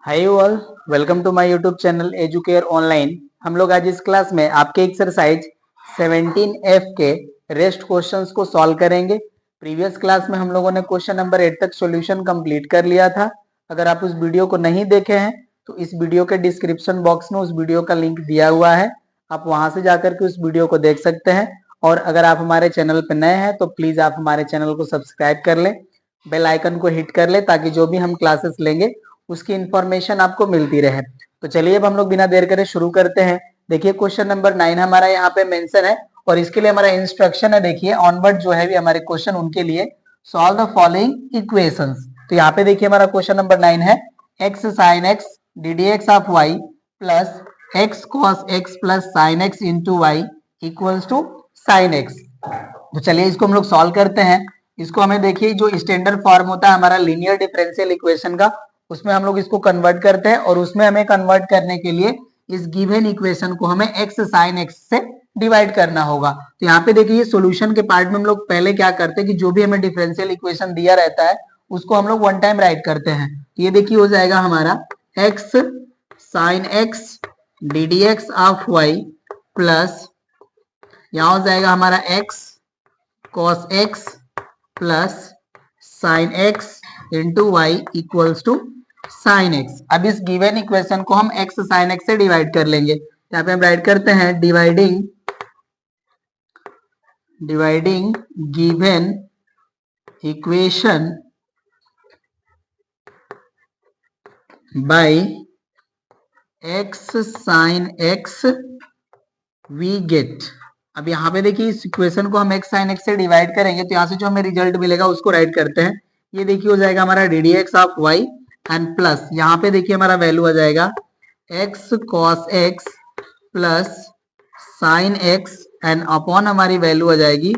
Hi all, welcome to my YouTube channel Educare online. हम लोग आज इस क्लास में आपके एक्सरसाइज 17F के रेस्ट क्वेश्चंस को सॉल्व करेंगे। प्रीवियस क्लास में हम लोगों ने क्वेश्चन नंबर 8 तक सॉल्यूशन कंप्लीट कर लिया था। अगर आप उस वीडियो को नहीं देखे हैं तो इस वीडियो के डिस्क्रिप्शन बॉक्स में उस वीडियो का लिंक दिया हुआ है, आप वहां से जाकर के उस वीडियो को देख सकते हैं। और अगर आप हमारे चैनल पर नए हैं तो प्लीज आप हमारे चैनल को सब्सक्राइब कर लें, बेल आइकन को हिट कर ले ताकि जो भी हम क्लासेस लेंगे उसकी इंफॉर्मेशन आपको मिलती रहे। तो चलिए अब हम लोग बिना देर करे शुरू करते हैं। देखिए क्वेश्चन नंबर 9 हमारा यहाँ पे मेंशन है और इसके लिए हमारा इंस्ट्रक्शन है। देखिए ऑनवर्ड जो है भी हमारे क्वेश्चन उनके लिए सॉल्व द फॉलोइंग इक्वेशंस। तो यहाँ पे देखिए हमारा क्वेश्चन नंबर 9 है x sin x ddx of y plus x cos x plus sin x into y equals to sin x। तो चलिए इसको हम लोग सॉल्व करते हैं। इसको हमें देखिए जो स्टैंडर्ड फॉर्म होता है हमारा लीनियर डिफरेंशियल इक्वेशन का, उसमें हम लोग इसको कन्वर्ट करते हैं और उसमें हमें कन्वर्ट करने के लिए इस गिवन इक्वेशन को हमें x sin x से डिवाइड करना होगा। तो यहाँ पे देखिए सॉल्यूशन के पार्ट में हम लोग पहले क्या करते हैं कि जो भी हमें डिफरेंशियल इक्वेशन दिया रहता है उसको हम लोग वन टाइम राइट करते हैं। ये देखिए हो जाएगा हमारा x sin x ddx of y plus यहाँ हो जाएगा हमारा x cos x plus sin x into y equals to sin x। अब इस गिवन इक्वेशन को हम x sin x से डिवाइड कर लेंगे। यहाँ पे हम राइट करते हैं dividing given equation by x sin x we get. अब यहाँ पे देखिए इस इक्वेशन को हम x sin x से डिवाइड करेंगे तो यहाँ से जो हमें रिजल्ट मिलेगा उसको राइट करते हैं। ये देखिए हो जाएगा हमारा ddx of y and plus यहाँ पे देखिए हमारा वैल्यू आ जाएगा x cos x plus sin x and upon हमारी वैल्यू आ जाएगी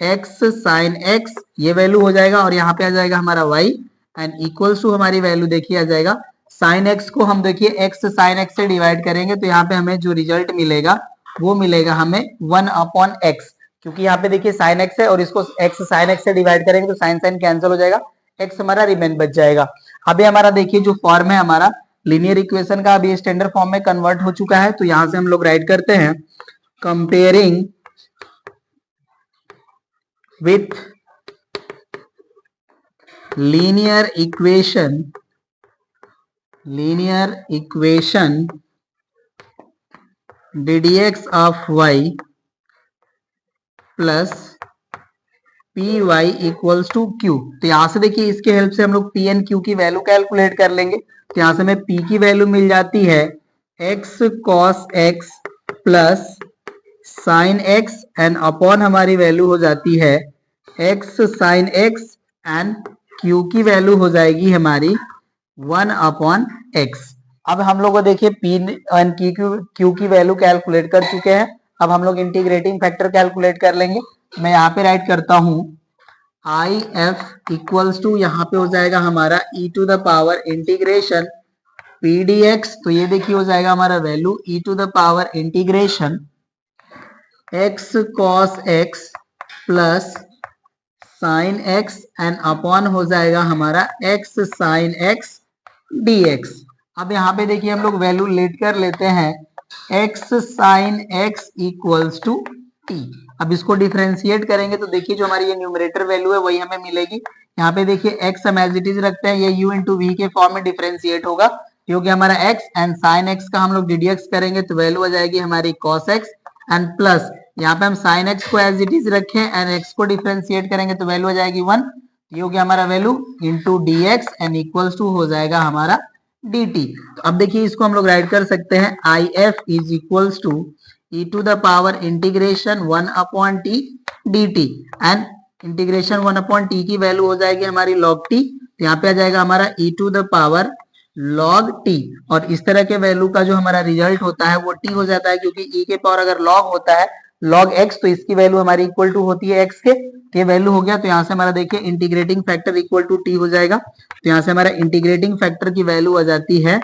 x sin x, ये वैल्यू हो जाएगा और यहाँ पे आ जाएगा हमारा y एंड इक्वल्स टू हमारी वैल्यू देखिए आ जाएगा sin x को हम देखिए x sin x से डिवाइड करेंगे तो यहाँ पे हमें जो रिजल्ट मिलेगा वो मिलेगा हमें 1 अपॉन x, क्योंकि यहाँ पे देखिए sin x है और इसको x sin x से डिवाइड करेंगे तो sin sin कैंसिल हो जाएगा, x हमारा रिमेन बच जाएगा। अभी हमारा देखिए जो फॉर्म है हमारा लीनियर इक्वेशन का अभी स्टैंडर्ड फॉर्म में कन्वर्ट हो चुका है। तो यहां से हम लोग राइट करते हैं comparing with linear equation ddx of y plus P Y equals to q. तो यहां से देखिए इसके हेल्प से हम लोग पी एंड क्यू की वैल्यू कैलकुलेट कर लेंगे। तो यहां से हमें पी की वैल्यू मिल जाती है x cos x plus sin x and upon हमारी वैल्यू हो जाती है x sin x and q की वैल्यू हो जाएगी हमारी 1 अपॉन x। अब हम लोग को देखिए p एंड q की वैल्यू कैलकुलेट कर चुके हैं। अब हम लोग इंटीग्रेटिंग फैक्टर कैलकुलेट कर लेंगे। मैं यहाँ पे राइट करता हूं आई एफ इक्वल्स टू यहाँ पे हो जाएगा हमारा e to the power integration P d x. तो ये देखिए हो जाएगा हमारा value e to the power integration x cos x plus sin x and upon हो जाएगा हमारा x sin x dx। अब यहाँ पे देखिए हम लोग वैल्यू लेट कर लेते हैं x sin x equals to t। अब इसको डिफरेंशिएट करेंगे तो देखिए जो हमारी ये न्यूमरेटर वैल्यू है वही हमें मिलेगी। यहाँ पे देखिए x हम एज इट इज रखते हैं, ये u इंटू वी के फॉर्म में डिफरेंशिएट होगा क्योंकि हमारा x एंड sin x का हम लोग ddx करेंगे तो वैल्यू आ जाएगी हमारी cos x एंड प्लस यहाँ पे हम sin x को एज इट इज रखें एंड x को डिफरेंशिएट करेंगे तो वैल्यू आ जाएगी 1। ये हो गया हमारा value into dx and equals to हो जाएगा हमारा dt। तो अब देखिए इसको हम लोग राइट कर सकते हैं I F is equals to e to the power integration 1 upon t dt and integration 1 upon t की वैल्यू हो जाएगी हमारी log t। तो यहाँ पे आ जाएगा हमारा e to the power log t और इस तरह के वैल्यू का जो हमारा रिजल्ट होता है वो t हो जाता है क्योंकि e के पावर अगर log होता है log x तो इसकी वैल्यू हमारी इक्वल टू होती है x के। तो ये वैल्यू हो गया तो यहाँ से हमारा देखिए integrating factor equal to t हो जाएगा। तो यहाँ से हमारा इंटीग्रेटिंग फैक्टर की वैल्यू आ जाती है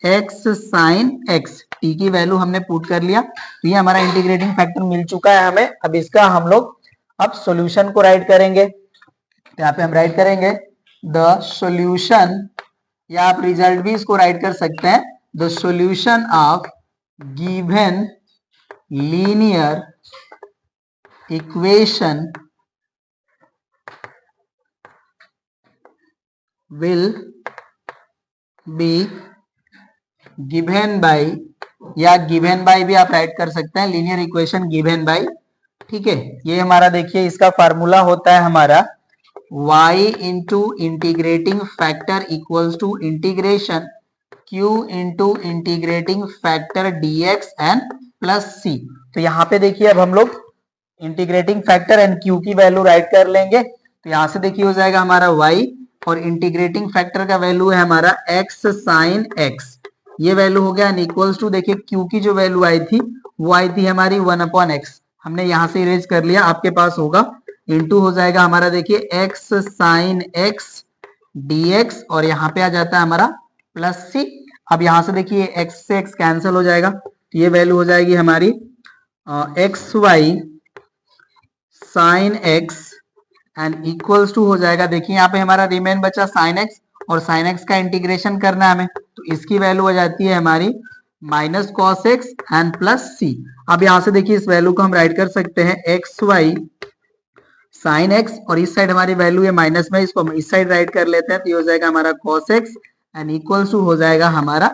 x sin x, t की वैल्यू हमने पुट कर लिया तो ये हमारा इंटीग्रेटिंग फैक्टर मिल चुका है हमें। अब इसका हम लोग अब सॉल्यूशन को राइट करेंगे। तो यहाँ पे हम राइट करेंगे द सॉल्यूशन या आप रिजल्ट भी इसको राइट कर सकते हैं, the solution of given linear equation will be given bye, या गिवन बाय भी आप राइट कर सकते हैं, लीनियर इक्वेशन गिवन बाय। ठीक है, ये हमारा देखिए इसका फार्मूला होता है हमारा y into integrating factor equals to integration q into integrating factor dx and plus c। तो यहाँ पे देखिए अब हम लोग इंटीग्रेटिंग फैक्टर एंड q की वैल्यू राइट कर लेंगे। तो यहाँ से देखिए हो जाएगा हमारा y, और इंटीग्रेटिंग फैक्टर का वैल्यू है हमारा x साइन x, ये वैल्यू हो गया, एंड इक्वल्स टू देखिए q की जो वैल्यू आई थी वो आई थी हमारी 1/x, हमने यहाँ से इरेज कर लिया, आपके पास होगा, इंटू हो जाएगा हमारा देखिए x साइन x dx, और यहाँ पे आ जाता है हमारा प्लस c। अब यहाँ से देखिए x से x कैंसिल हो जाएगा, तो ये वैल्यू हो जाएगी हमारी x y sine x and equals to हो जाएगा, देखिए यहाँ पे हमारा रिमेन बचा साइन x, और साइन x का इंटीग्रेशन करना है हमें, तो इसकी वैल्यू हो जाती है हमारी minus cos x and plus c। अब यहाँ से देखिए इस वैल्यू को हम राइट कर सकते हैं एक्स वाई साइन x, और इस साइड हमारी वैल्यू है माइनस में, इसको हम इस साइड राइट कर लेते हैं, तो ये हो जाएगा हमारा cos x and equals to हो जाएगा हमारा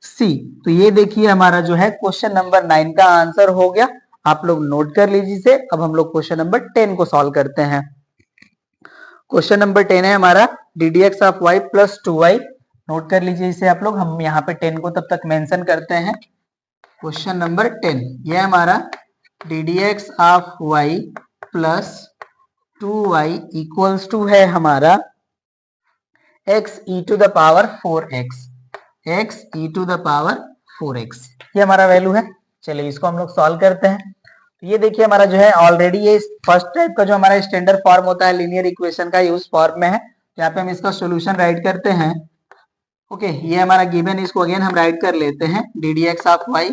c। तो ये देखिए हमारा जो है क्वेश्चन नंबर 9 का आंसर हो गया, आप लोग नोट कर लीजिए। अब हम लोग क्वेश्चन नंबर 10 को सॉल्व करते हैं। क्वेश्चन नंबर 10 है हमारा d d x of y plus 2y, note कर लीजिए इसे आप लोग, हम यहाँ पे 10 को तब तक मेंशन करते हैं। क्वेश्चन नंबर 10 ये हमारा d d x of y plus 2y equals to है हमारा x e to the power 4x, x e to the power 4x, ये हमारा वैल्यू है। चलिए इसको हम लोग सॉल्व करते हैं। तो ये देखिए हमारा जो है ऑलरेडी ये फर्स्ट टाइप का जो हमारा स्टैंडर्ड फॉर्म होता है लीनियर इक्वेशन का, ये उस फॉर्म में है, यहाँ पे हम इसका सॉल्यूशन राइट करते हैं। ओके, ये हमारा गिवन, इसको अगेन हम राइट कर लेते हैं, d d x of y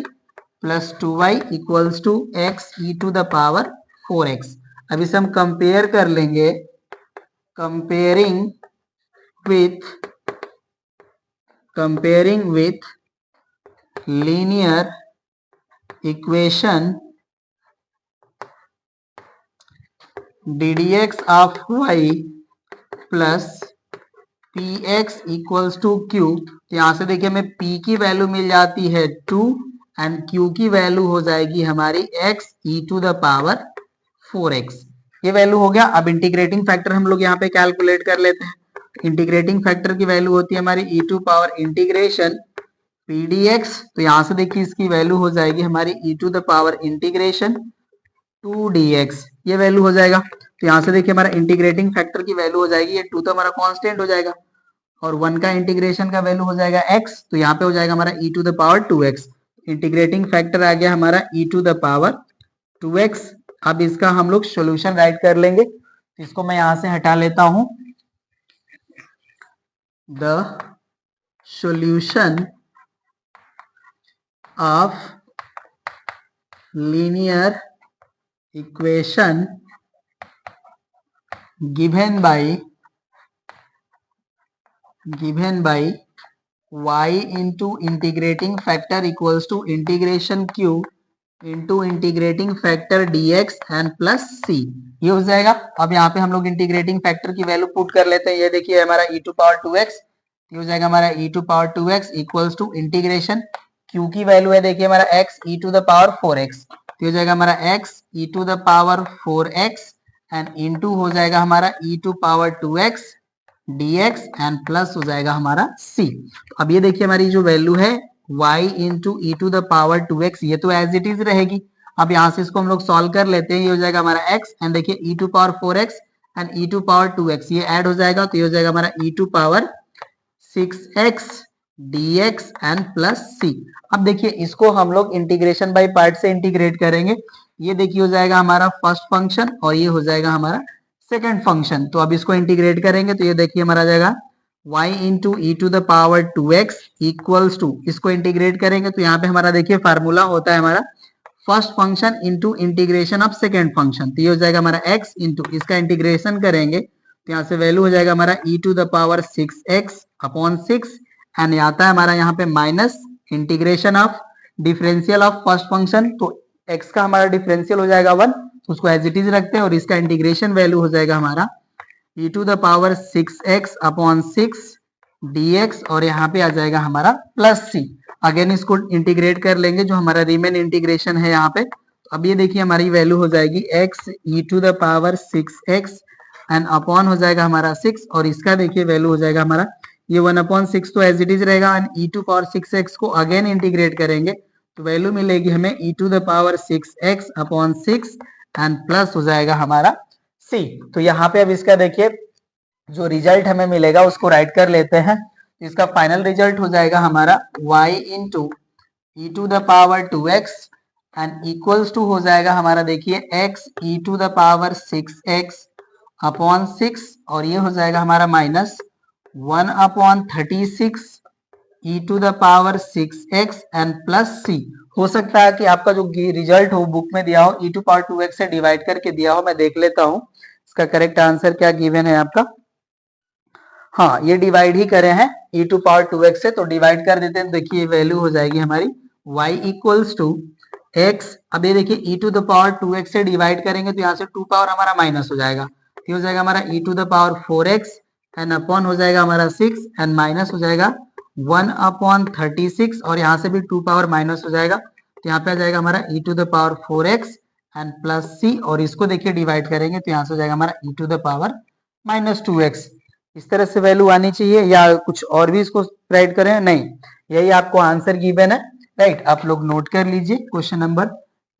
plus 2y equals to x e to the power 4x। अब इसे हम कंपेयर कर लेंगे, comparing with linear equation d d x of y plus p x equals to q. तो यहाँ से देखिए हमें p की वैल्यू मिल जाती है 2 एंड q की वैल्यू हो जाएगी हमारी x e to the power 4x, ये वैल्यू हो गया। अब इंटीग्रेटिंग फैक्टर हम लोग यहाँ पे कैलकुलेट कर लेते हैं। इंटीग्रेटिंग फैक्टर की वैल्यू होती है हमारी e to power integration P d x, तो यहाँ से देखिए इसकी वैल्यू हो जाएगी हमारी e to the power integration 2dx, ये वैल्यू हो जाएगा। तो यहाँ से देखिए हमारा इंटीग्रेटिंग फैक्टर की वैल्यू हो जाएगी, ये 2 तो हमारा कांस्टेंट हो जाएगा, और 1 का इंटीग्रेशन का वैल्यू हो जाएगा x, तो यहाँ पे हो जाएगा हमारा e to the power 2x। Integrating factor आ गया हमारा e to the power 2x। अब इसका हम लोग सॉल्यूशन राइट कर लेंगे, तो इसको मैं यहाँ से हटा लेता हूं। The solution of linear equation given by y into integrating factor equals to integration q into integrating factor dx and plus c, ये हो जाएगा। अब यहाँ पे हम लोग इंटीग्रेटिंग फैक्टर की वैल्यू पुट कर लेते हैं, ये देखिए हमारा e टू पावर 2x, ये हो जाएगा हमारा e to power 2x equals to integration q की वैल्यू है देखिए हमारा x e to the power 4x, तो हो जाएगा हमारा x e to the power 4x and into हो जाएगा हमारा e to power 2x dx and plus हो जाएगा हमारा c। अब ये देखिए हमारी जो वैल्यू है y into e to the power 2x, ये तो एज इट इज रहेगी। अब यहाँ से इसको हम लोग सॉल्व कर लेते हैं, ये हो जाएगा हमारा x एंड देखिए e to power 4x and e to power 2x, ये ऐड हो जाएगा, तो ये हो जाएगा हमारा e to power 6x dx and plus c। अब देखिए इसको हम लोग इंटीग्रेशन बाय पार्ट से इंटीग्रेट करेंगे, ये देखिए हो जाएगा हमारा फर्स्ट फंक्शन और ये हो जाएगा हमारा सेकंड फंक्शन। तो अब इसको इंटीग्रेट करेंगे तो ये देखिए हमारा आ जाएगा y into e to the power 2x equals to, इसको इंटीग्रेट करेंगे तो यहाँ पे हमारा देखिए फार्मूला होता है हमारा first function into integration of second function, तो ये हो जाएगा हमारा x इंटू इसका इंटीग्रेशन करेंगे तो यहाँ से वैल्यू हो जाएगा हमारा e to the power 6x upon 6 and आता है हमारा यहाँ पे minus integration of differential of first function, तो x का हमारा डिफरेंशियल हो जाएगा 1, तो उसको एज इट इज रखते हैं और इसका इंटीग्रेशन वैल्यू हो जाएगा हमारा e to the power 6x upon 6 dx और यहाँ पे आ जाएगा हमारा प्लस c। अगेन इसको इंटीग्रेट कर लेंगे, जो हमारा रिमेन इंटीग्रेशन है यहाँ पे, तो अब ये देखिए हमारी वैल्यू हो जाएगी x e to the power 6x and upon हो जाएगा हमारा 6 और इसका देखिए वैल्यू हो जाएगा हमारा ये 1/6 तो एज इट इज रहेगा and e to power 6x को अगेन इंटीग्रेट करेंगे तो वैल्यू मिलेगी हमें e to the power 6x upon 6 and plus हो जाएगा हमारा c। तो यहाँ पे अब इसका देखिए जो रिजल्ट हमें मिलेगा उसको राइट कर लेते हैं। इसका फाइनल रिजल्ट हो जाएगा हमारा y into e to the power 2x and equals to हो जाएगा हमारा देखिए x e to the power 6x upon 6 और ये हो जाएगा हमारा minus 1/36 e to the power 6x and plus c। हो सकता है कि आपका जो रिजल्ट हो बुक में दिया हो e टू पावर 2x से डिवाइड करके दिया हो, मैं देख लेता हूं इसका करेक्ट आंसर क्या गिवन है आपका। हाँ, ये डिवाइड ही करे हैं e टू पावर 2x से, तो डिवाइड कर देते हैं। देखिए वैल्यू हो जाएगी हमारी y इक्वल्स टू x, अब ये देखिए e to the power 2x से डिवाइड करेंगे तो यहाँ से 2 पावर हमारा माइनस हो जाएगा, ये हो जाएगा हमारा e to the power 4x and upon हो जाएगा हमारा 6 एंड माइनस हो जाएगा 1/36 और यहाँ से भी 2 पावर माइनस हो जाएगा, तो यहाँ पे आ जाएगा हमारा e to the power 4x and plus c और इसको देखिए डिवाइड करेंगे तो यहाँ से हो जाएगा हमारा e to the power -2x। इस तरह से वैल्यू आनी चाहिए या कुछ और भी इसको राइट करें, नहीं, यही आपको आंसर गिवन है, राइट। आप लोग नोट कर लीजिए। क्वेश्चन नंबर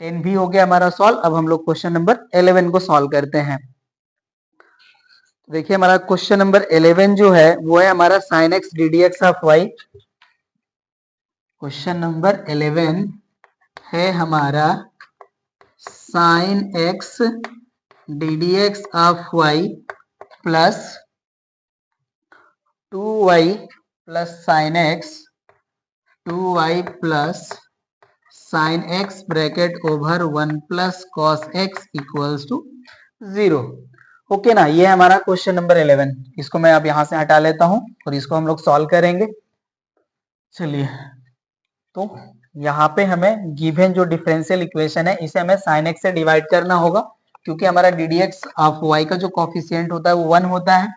10 भी हो गया हमारा सॉल्व। अब हम लोग क्वेश्चन नंबर 11 को सॉल्व करते हैं। देखिए हमारा क्वेश्चन नंबर 11 जो है वो है हमारा sin x ddx of y। Question number 11 है हमारा sin x ddx of y plus 2y plus sin x 2y plus sin x bracket over 1 plus cos x equals to 0। Okay ना, ये है हमारा क्वेश्चन नंबर 11। इसको मैं अब यहां से हटा लेता हूं और इसको हम लोग सॉल्व करेंगे। चलिए, तो यहाँ पे हमें गिवन जो डिफरेंशियल इक्वेशन है इसे हमें sin x से डिवाइड करना होगा, क्योंकि हमारा ddx ऑफ y का जो कोफिशिएंट होता है वो 1 होता है,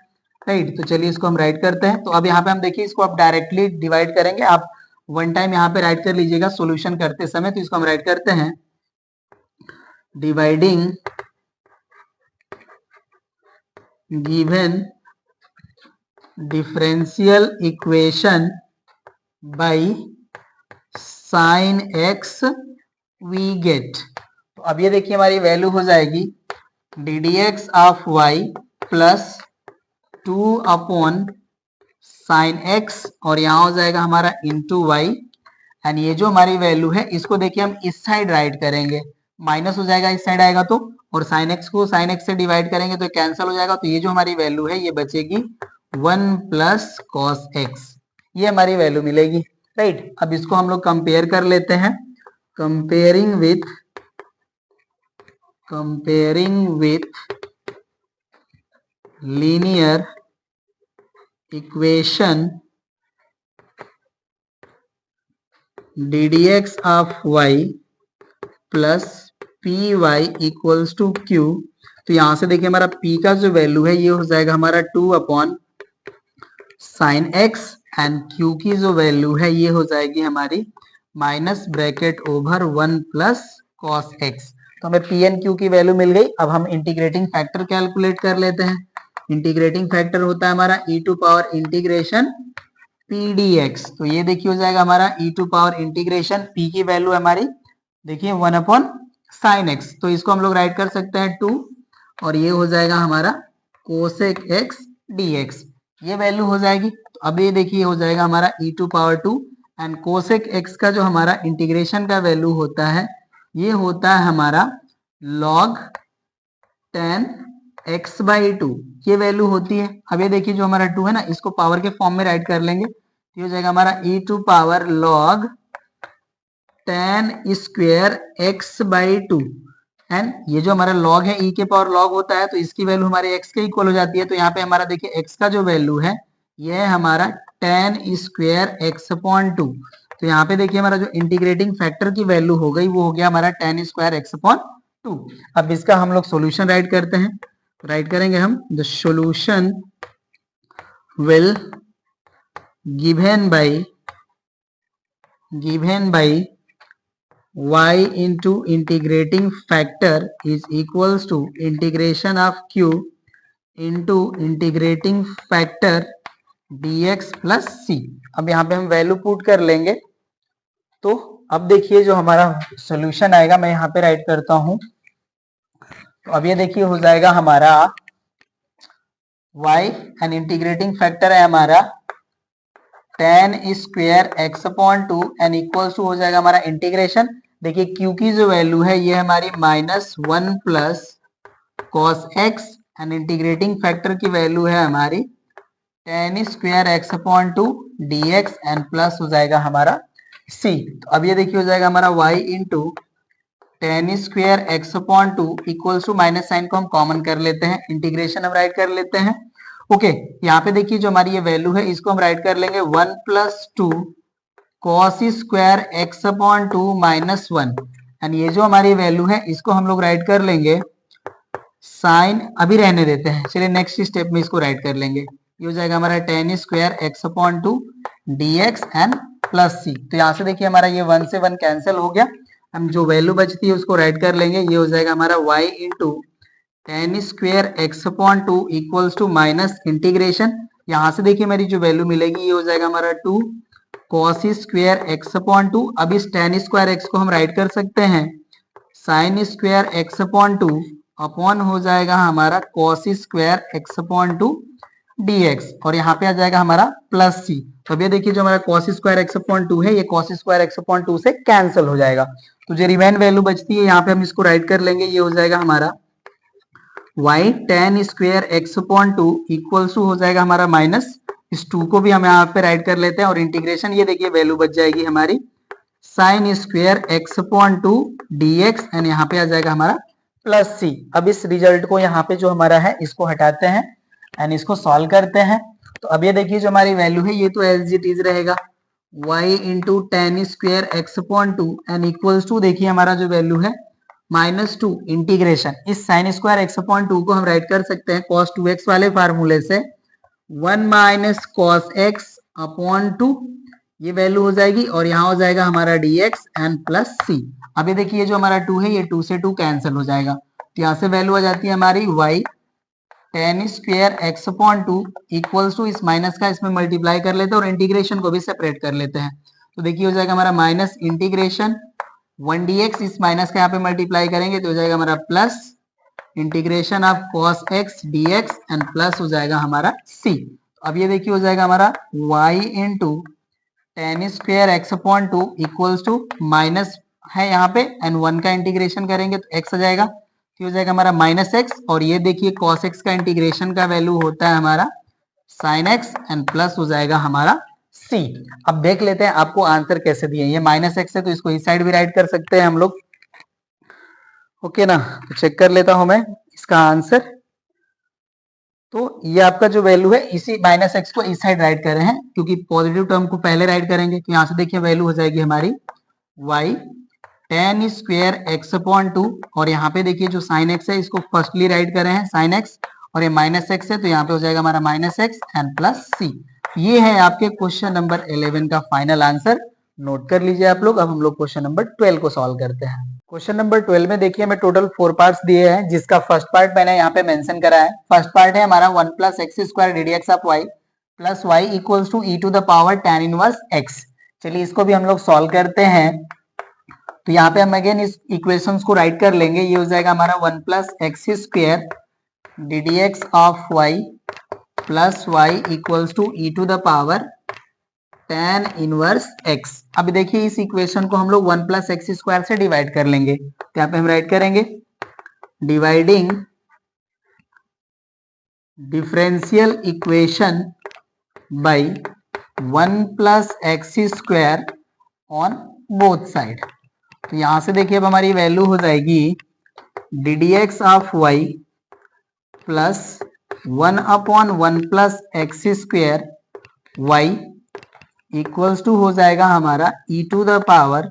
राइट। तो चलिए इसको हम राइट करते हैं। तो अब यहाँ पे हम देखिए इसको आप डायरेक्टली डिवाइड करेंगे, आप वन टाइम यहाँ पे राइट कर लीजिएगा सॉल्यूशन करते समय। तो इसको हम राइट करते हैं, dividing given differential equation by sin x we get। तो अब ये देखिए हमारी वैल्यू हो जाएगी ddx of y plus 2 upon sine x और यहाँ हो जाएगा हमारा इंटू y एंड ये जो हमारी वैल्यू है इसको देखिए हम इस साइड राइट करेंगे, माइनस हो जाएगा इस साइड आएगा तो, और sin x को sin x से डिवाइड करेंगे तो कैंसिल हो जाएगा, तो ये जो हमारी वैल्यू है ये बचेगी 1 प्लस cos x, ये हमारी वैल्यू मिलेगी, राइट। अब इसको हम लोग कंपेयर कर लेते हैं, comparing with linear equation ddx of y plus P Y equals to q. तो यहां से देखिए हमारा p का जो वैल्यू है ये हो जाएगा हमारा 2 upon sine x and q की जो वैल्यू है ये हो जाएगी हमारी minus bracket over 1 plus cos x। तो हमें p एंड q की वैल्यू मिल गई। अब हम इंटीग्रेटिंग फैक्टर कैलकुलेट कर लेते हैं। इंटीग्रेटिंग फैक्टर होता है हमारा e to power integration p dx। तो ये देखिए हो जाएगा हमारा e to power integration p की वैल्यू हमारी देखिए 1 अपॉन साइन x, तो इसको हम लोग राइट कर सकते हैं 2 और ये हो जाएगा हमारा कोसेक x dx, ये वैल्यू हो जाएगी। तो अब ये देखिए हो जाएगा हमारा e to power 2 and cosec x का जो हमारा इंटीग्रेशन का वैल्यू होता है ये होता है हमारा log 10 x/2, ये वैल्यू होती है। अब ये देखिए जो हमारा 2 है ना इसको पावर के फॉर्म में राइट कर लेंगे, तो ये हो जाएगा हमारा e to power log 10 square x/2 and ये जो हमारा log है e के पावर log होता है तो इसकी वैल्यू हमारे x के इक्वल हो जाती है। तो यहाँ पे हमारा देखिए x का जो वैल्यू है ये है हमारा tan square x upon to. तो यहाँ पे देखिए हमारा जो इंटीग्रेटिंग फैक्टर की वैल्यू हो गई वो हो गया हमारा ten square x upon to. अब इसका हम लोग सॉल्यूशन राइट करते हैं। राइट करेंगे हम, the solution will given by y into integrating factor is equals to integration of q into integrating factor dx plus c। अब यहाँ पे हम वैल्यू पुट कर लेंगे। तो अब देखिए जो हमारा सॉल्यूशन आएगा, मैं यहाँ पे राइट करता हूं। तो अब ये देखिए हो जाएगा हमारा y एंड इंटीग्रेटिंग फैक्टर है हमारा tan square x upon two and equals to हो जाएगा हमारा इंटीग्रेशन। देखिए q की जो वैल्यू है ये हमारी -1 plus cos x and integrating factor की वैल्यू है हमारी ten square x upon two d x and plus हो जाएगा हमारा c। तो अब ये देखिए हो जाएगा हमारा y into tan square x upon two equals to minus sine को हम कॉमन कर लेते हैं, इंटीग्रेशन हम राइट कर लेते हैं। ओके यहाँ पे देखिए जो हमारी ये वैल्यू है इसको हम राइट कर लेंगे 1 plus two cos square x upon to minus one and ये जो हमारी वैल्यू है इसको हम लोग राइट कर लेंगे साइन, अभी रहने देते हैं, चलिए नेक्स्ट स्टेप में इसको राइट कर लेंगे। ये हो जाएगा हमारा ten square x upon two d x and plus C. तो यहाँ से देखिए हमारा ये 1 से 1 कैंसिल हो गया। हम जो वैल्यू बचती है उसको राइट कर लेंगे। ये हो जाएगा हमारा y into tan square x upon two equals to minus integration, यहाँ से देखिए मेरी जो वैल्यू मिलेगी ये हो जाएगा हमारा 2 cos square x upon to. अब इस टेन स्क्वायर एक्स को हम राइट कर सकते हैं sign square x upon two upon हो जाएगा हमारा cos square x upon to dx और यहाँ पे आ जाएगा हमारा प्लस सी। तो अब ये देखिए जो हमारा cos square x upon to है ये cos square x upon to से कैंसिल हो जाएगा। तो जो रिमेन वैल्यू बचती है यहाँ पे हम इसको राइट कर लेंगे। ये हो जाएगा हमारा y tan square x upon two equals to हो जाएगा हमारा माइनस, इस टू को भी हम यहाँ पे राइट कर लेते हैं और इंटीग्रेशन ये देखिए वैल्यू बच जाएगी हमारी sign square x upon two d x and यहाँ पे आ जाएगा हमारा प्लस सी। अब इस रिजल्ट को यहाँ पे जो हमारा है इसको हटाते हैं एंड इसको सॉल्व करते हैं। तो अब ये देखिए जो हमारी वैल्यू है ये तो एज इट इज रहेगा y into tan square x upon two and equals to देखिए हमारा जो वैल्यू है -2 इंटीग्रेशन, इस sine square x upon two को हम राइट कर सकते हैं cos 2x वाले फार्मूले से 1 minus cos x upon to, ये वैल्यू हो जाएगी और यहाँ हो जाएगा हमारा dx एंड प्लस सी। अब ये देखिए जो हमारा 2 है ये 2 से 2 कैंसिल हो जाएगा। तो यहाँ से वैल्यू आ जाती है हमारी y tan square x upon two equals to इस माइनस का इसमें मल्टीप्लाई कर लेते हैं और इंटीग्रेशन को भी सेपरेट कर लेते हैं। तो देखिए हो जाएगा हमारा माइनस इंटीग्रेशन 1 dx, इस माइनस का यहाँ पे मल्टीप्लाई करेंगे तो हो जाएगा हमारा plus integration of cos x dx and plus हो जाएगा हमारा c। अब ये देखिए हो जाएगा हमारा y into tan square x upon two equals to minus है यहाँ पे एंड 1 का इंटीग्रेशन करेंगे तो x आ जाएगा, तो हो जाएगा हमारा माइनस एक्स और ये देखिए cos x का इंटीग्रेशन का वैल्यू होता है हमारा sin x एंड प्लस हो जाएगा हमारा c। अब देख लेते हैं आपको आंसर कैसे दिए। ये माइनस एक्स है तो इसको इस साइड भी राइट कर सकते हैं हम लोग, ओके ना। तो चेक कर लेता हूं मैं इसका आंसर। तो ये आपका जो वैल्यू है इसी माइनस एक्स को इस साइड राइट कर रहे हैं क्योंकि पॉजिटिव टर्म को पहले राइट करेंगे। तो यहाँ से देखिए वैल्यू हो जाएगी हमारी y tan square x upon to और यहाँ पे देखिए जो साइन एक्स है इसको फर्स्टली राइट कर रहे हैं साइन एक्स और ये माइनस एक्स है तो यहाँ पे हो जाएगा हमारा माइनस एक्स एंड प्लस सी। ये है आपके क्वेश्चन नंबर 11 का फाइनल आंसर, नोट कर लीजिए आप लोग। अब हम लोग क्वेश्चन नंबर 12 को सॉल्व करते हैं। क्वेश्चन नंबर 12 में देखिए हमें टोटल 4 पार्ट्स दिए हैं जिसका फर्स्ट पार्ट मैंने यहाँ पे मेंशन करा है। फर्स्ट पार्ट है हमारा 1 plus x square d d x of y plus y equals to e to the power tan inverse x. चलिए इसको भी हम लोग सॉल्व करते हैं। तो यहाँ पे हम अगेन इस इक्वेशंस को राइट कर लेंगे। ये हो जाएगा हमारा 1 plus x square d d x of y plus y equals to e to the power tan inverse x। अब देखिए इस इक्वेशन को हम लोग 1 प्लस एक्स स्क्वायर से डिवाइड कर लेंगे। तो यहाँ पे हम राइट करेंगे dividing differential equation by 1 plus x square on both side. तो यहाँ से देखिए अब हमारी वैल्यू हो जाएगी d d x of y plus 1 upon 1 plus x square y equals to हो जाएगा हमारा e to the power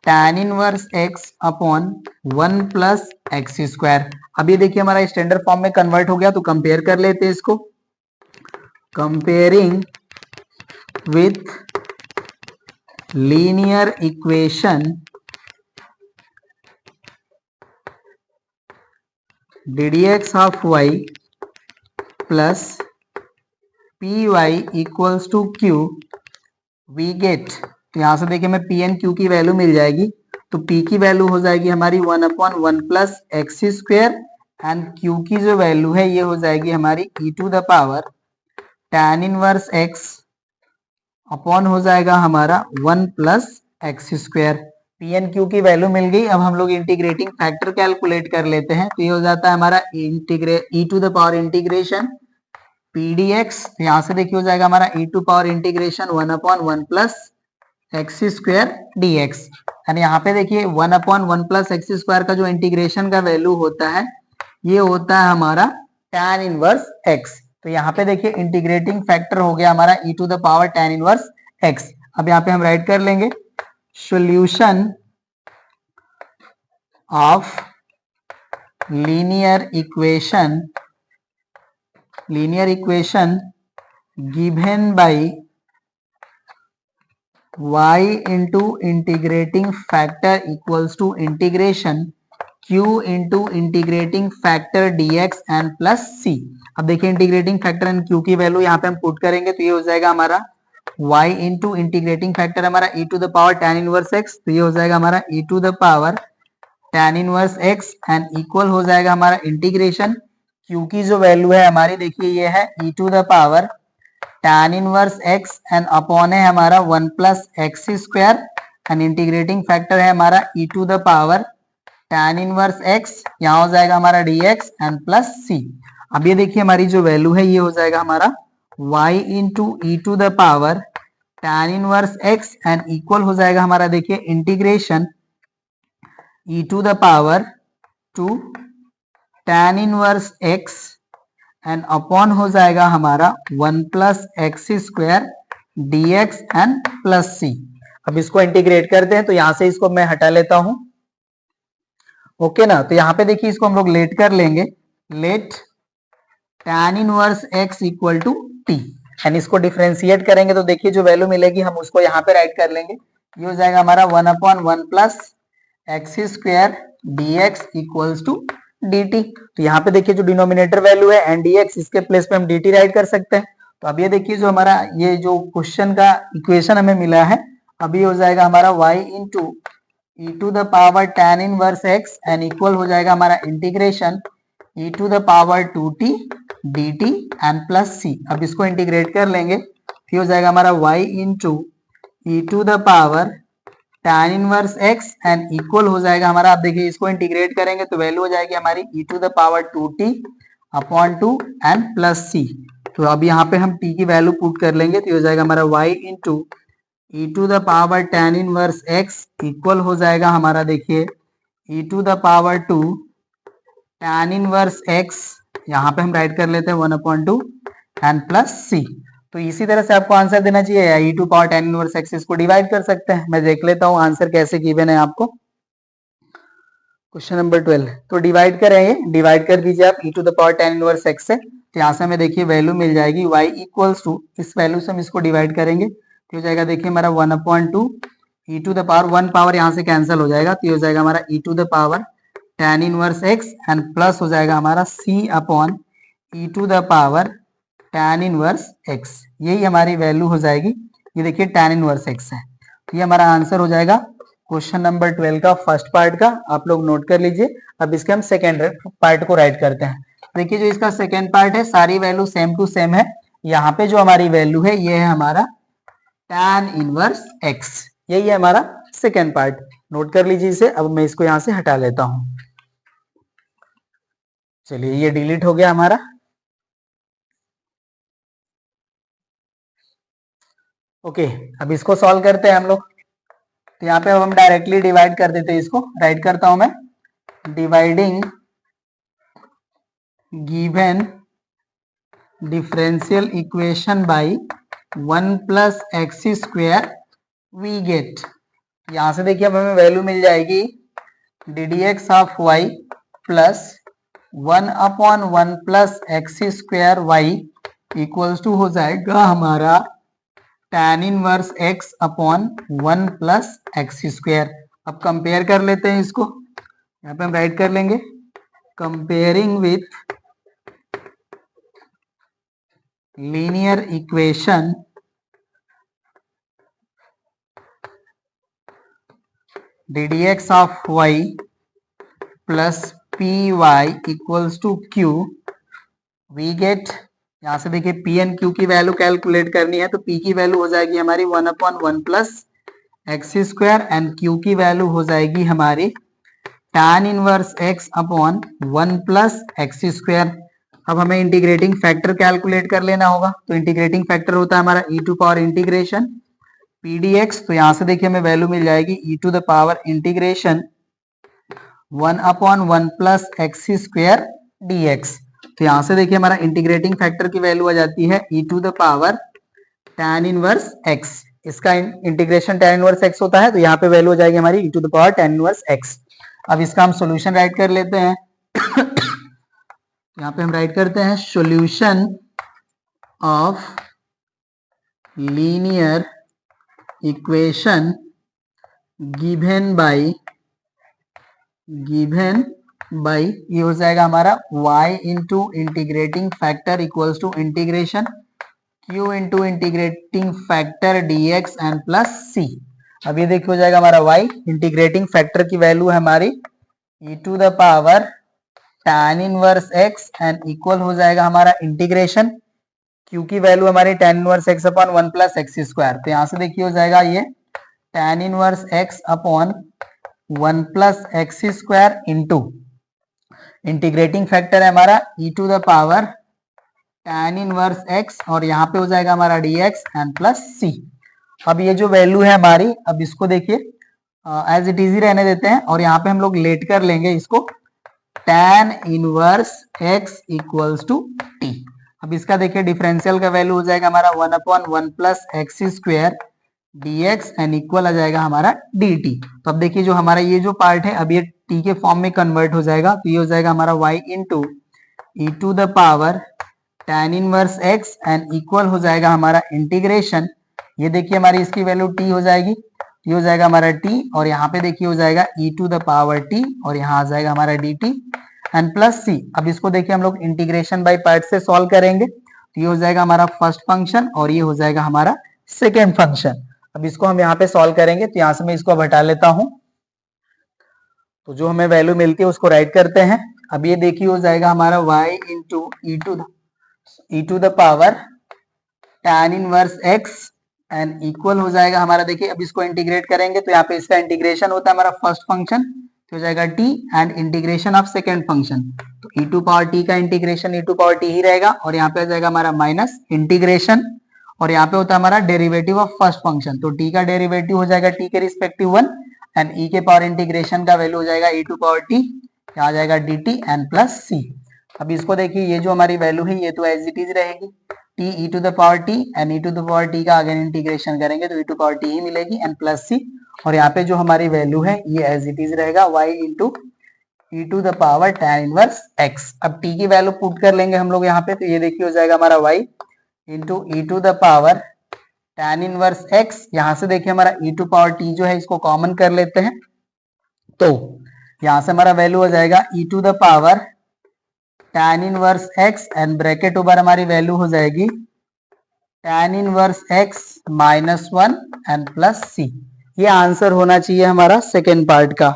tan inverse x upon 1 plus x square. अब ये देखिए हमारा स्टैंडर्ड फॉर्म में कन्वर्ट हो गया, तो कंपेयर कर लेते हैं इसको। Comparing with linear equation ddx of y plus P Y equals to Q we get. तो यहां से देखिए हमें पी एन क्यू की वैल्यू मिल जाएगी। तो पी की वैल्यू हो जाएगी हमारी 1/1 plus x square and Q की जो वैल्यू है ये हो जाएगी हमारी e to the power tan inverse x upon हो जाएगा हमारा 1 plus x square. P and Q की वैल्यू मिल गई। अब हम लोग इंटीग्रेटिंग फैक्टर कैलकुलेट कर लेते हैं। तो ये हो जाता है हमारा e to the power integration P d x. यहाँ से देखिए हो जाएगा हमारा e to power integration 1/1 plus x square d x. यानी यहाँ पे देखिए 1/1 प्लस एक्स स्क्वायर का जो इंटीग्रेशन का वैल्यू होता है ये होता है हमारा tan इनवर्स एक्स। तो यहाँ पे देखिए इंटीग्रेटिंग फैक्टर हो गया हमारा e to the power tan inverse x. अब यहाँ पे हम राइट कर लेंगे solution of linear equation given by y into integrating factor equals to integration q into integrating factor dx and plus c। अब देखिए इंटीग्रेटिंग फैक्टर एंड q की value यहाँ पे हम पुट करेंगे तो ये हो जाएगा हमारा y इंटू इंटीग्रेटिंग फैक्टर हमारा e to the power tan inverse x। तो ये हो जाएगा हमारा e to the power tan inverse x and equal हो जाएगा हमारा इंटीग्रेशन q की जो वैल्यू है हमारी देखिए ये है e to the power tan inverse x and upon है हमारा 1 plus x square and integrating factor है हमारा e to the power tan inverse x, यहाँ हो जाएगा हमारा dx एंड प्लस c। अब ये देखिए हमारी जो वैल्यू है ये हो जाएगा हमारा y into e to the power tan inverse x and equal हो जाएगा हमारा देखिए integration e to the power 2 tan inverse x and upon हो जाएगा हमारा 1 plus x square dx and plus c। अब इसको इंटीग्रेट करते हैं तो यहां से इसको मैं हटा लेता हूं। ओके ना, तो यहाँ पे देखिए इसको हम लोग लेट कर लेंगे। Let tan inverse x equal to t and इसको डिफरेंशिएट करेंगे तो देखिए जो वैल्यू मिलेगी हम उसको यहाँ पे राइट कर लेंगे। ये हो जाएगा हमारा 1/1 plus x square dx equals to dt। तो यहाँ पे देखिए जो डिनोमिनेटर वैल्यू है एंड dx इसके प्लेस पे हम dt राइट कर सकते हैं। तो अब ये देखिए जो हमारा ये जो क्वेश्चन का इक्वेशन हमें मिला है अभी हो जाएगा हमारा y into e to the power tan inverse x and equal हो जाएगा हमारा integration e to the power 2t dt and plus c। अब इसको इंटीग्रेट कर लेंगे फिर हो जाएगा हमारा y into e to the power tan inverse x and equal हो जाएगा हमारा, आप देखिए इसको इंटीग्रेट करेंगे तो वैल्यू हो जाएगी हमारी e to the power 2t upon 2 and plus c। तो अब यहाँ पे हम t की वैल्यू पुट कर लेंगे तो हो जाएगा हमारा y into e to the power tan inverse x equal हो जाएगा हमारा देखिए e to the power 2 tan inverse x, यहाँ पे हम राइट कर लेते हैं 1/2 एंड प्लस c। तो इसी तरह से आपको आंसर देना चाहिए या e to power tan inverse x इसको डिवाइड कर सकते हैं। मैं देख लेता हूँ आंसर कैसे गिवन है आपको। क्वेश्चन नंबर 12, तो डिवाइड करेंगे, डिवाइड कर दीजिए आप e to the power tan inverse x से। तो यहाँ से हमें देखिए वैल्यू मिल जाएगी y इक्वल्स टू, इस वैल्यू से हम इसको डिवाइड करेंगे तो हो जाएगा देखिए हमारा 1/2 e to the power 1 power यहाँ से कैंसिल हो जाएगा तो हो जाएगा हमारा e to the power tan inverse x and plus हो जाएगा हमारा c upon e to the power tan inverse x। यही हमारी वैल्यू हो जाएगी। ये देखिए tan इनवर्स x है। तो ये हमारा आंसर हो जाएगा क्वेश्चन नंबर 12 का फर्स्ट पार्ट का। आप लोग नोट कर लीजिए। अब इसके हम सेकेंड पार्ट को राइट करते हैं। देखिए जो इसका सेकेंड पार्ट है सारी वैल्यू सेम टू सेम है। यहाँ पे जो हमारी वैल्यू है ये है हमारा tan इनवर्स x। यही है हमारा सेकेंड पार्ट। नोट कर लीजिए इसे। अब मैं इसको यहाँ से हटा लेता हूँ। चलिए ये डिलीट हो गया हमारा। ओके, अब इसको सॉल्व करते हैं हम लोग। तो यहाँ पे अब हम डायरेक्टली डिवाइड कर देते हैं इसको। राइट करता हूं मैं, dividing given differential equation by 1 plus x square we get, यहां से देखिए अब हमें वैल्यू मिल जाएगी d d x of y plus 1/1 plus x square y equals to हो जाएगा हमारा tan inverse x upon 1 plus x square. अब कंपेयर कर लेते हैं इसको, यहाँ पे हम राइट कर लेंगे comparing with linear equation d d x of y plus P Y equals to Q, we get, यहां से देखिए पी एंड क्यू की वैल्यू कैलकुलेट करनी है तो पी की वैल्यू हो जाएगी हमारी 1/1 plus x square and Q की वैल्यू हो जाएगी हमारी tan inverse x upon 1 plus x square. अब हमें इंटीग्रेटिंग फैक्टर कैलकुलेट कर लेना होगा, तो इंटीग्रेटिंग फैक्टर होता है हमारा e to power integration P d x, तो यहां से देखिए हमें वैल्यू मिल जाएगी e to the power integration 1/1 plus x square d x. तो यहां से देखिए हमारा इंटीग्रेटिंग फैक्टर की वैल्यू आ जाती है e to the power tan inverse x, इसका इंटीग्रेशन tan इनवर्स x होता है, तो यहाँ पे वैल्यवैल्यू हो जाएगी हमारी e to the power tan inverse x। अब इसका हम सॉल्यूशन राइट कर लेते हैं यहाँ पे हम राइट करते हैं solution of linear equation given by ये हो जाएगा हमारा y into integrating factor equals to integration q into integrating factor dx and plus c। अब ये देखिए हो जाएगा हमारा y, इंटीग्रेटिंग फैक्टर की वैल्यू है हमारी e to the power tan inverse x and equal हो जाएगा हमारा इंटीग्रेशन q की वैल्यू हमारी tan inverse x upon 1 plus x square, तो यहाँ से देखिए हो जाएगा ये tan inverse x upon 1 plus x square into integrating factor है हमारा e to the power tan inverse x और यहाँ पे हो जाएगा हमारा dx एंड प्लस c। अब ये जो वैल्यू है हमारी, अब इसको देखिए एज इट इज ही रहने देते हैं और यहाँ पे हम लोग लेट कर लेंगे इसको tan inverse x equals to t। अब इसका देखिए डिफरेंशियल का वैल्यू हो जाएगा हमारा 1/1 plus x square dx and equal आ जाएगा हमारा dt। तो अब देखिए जो हमारा ये जो पार्ट है अब ये t के फॉर्म में कन्वर्ट हो जाएगा, तो ये हो जाएगा हमारा y into e to the power tan inverse x and equal हो जाएगा हमारा इंटीग्रेशन, ये देखिए हमारी इसकी वैल्यू t हो जाएगी, ये हो जाएगा हमारा t और यहाँ पे देखिए हो जाएगा e to the power t और यहाँ आ जाएगा हमारा dt एंड प्लस c। अब इसको देखिए हम लोग इंटीग्रेशन बाय पार्ट से सॉल्व करेंगे, तो ये हो जाएगा हमारा फर्स्ट फंक्शन और ये हो जाएगा हमारा सेकेंड फंक्शन। अब इसको हम यहाँ पे सॉल्व करेंगे, तो यहाँ से मैं इसको हटा लेता हूं, तो जो हमें वैल्यू मिलती है उसको राइट करते हैं। अब ये देखिए हो जाएगा हमारा y into e to the power tan inverse x and equal हो जाएगा हमारा, देखिए अब इसको इंटीग्रेट करेंगे तो यहाँ पे इसका इंटीग्रेशन होता है हमारा फर्स्ट फंक्शन, तो हो जाएगा t and integration of second function, तो e टू पावर t का integration e to power t ही रहेगा और यहाँ पे आ जाएगा हमारा माइनस इंटीग्रेशन और यहाँ पे होता है हमारा डेरिवेटिव ऑफ फर्स्ट फंक्शन, तो t का डेरिवेटिव हो जाएगा t के रिस्पेक्टिव 1 एंड e के पावर इंटीग्रेशन का वैल्यू हो जाएगा e टू पावर t, यहाँ आ जाएगा dt एंड प्लस c। अब इसको देखिए ये जो हमारी वैल्यू है ये तो एज इट इज रहेगी t e to the power t and e to the power t का अगेन इंटीग्रेशन करेंगे तो e टू पावर t ही मिलेगी एंड प्लस c और यहाँ पे जो हमारी वैल्यू है ये एज इट इज रहेगा y into e to the power tan inverse x। अब t की वैल्यू पुट कर लेंगे हम लोग यहाँ पे, तो ये देखिए हो जाएगा हमारा y into e to the power tan inverse x, यहाँ से देखिए हमारा e टू पावर t जो है इसको कॉमन कर लेते हैं, तो यहाँ से हमारा वैल्यू हो जाएगा e to the power tan inverse x and bracket ऊपर हमारी वैल्यू हो जाएगी tan inverse x minus 1 and plus c। ये आंसर होना चाहिए हमारा सेकेंड पार्ट का।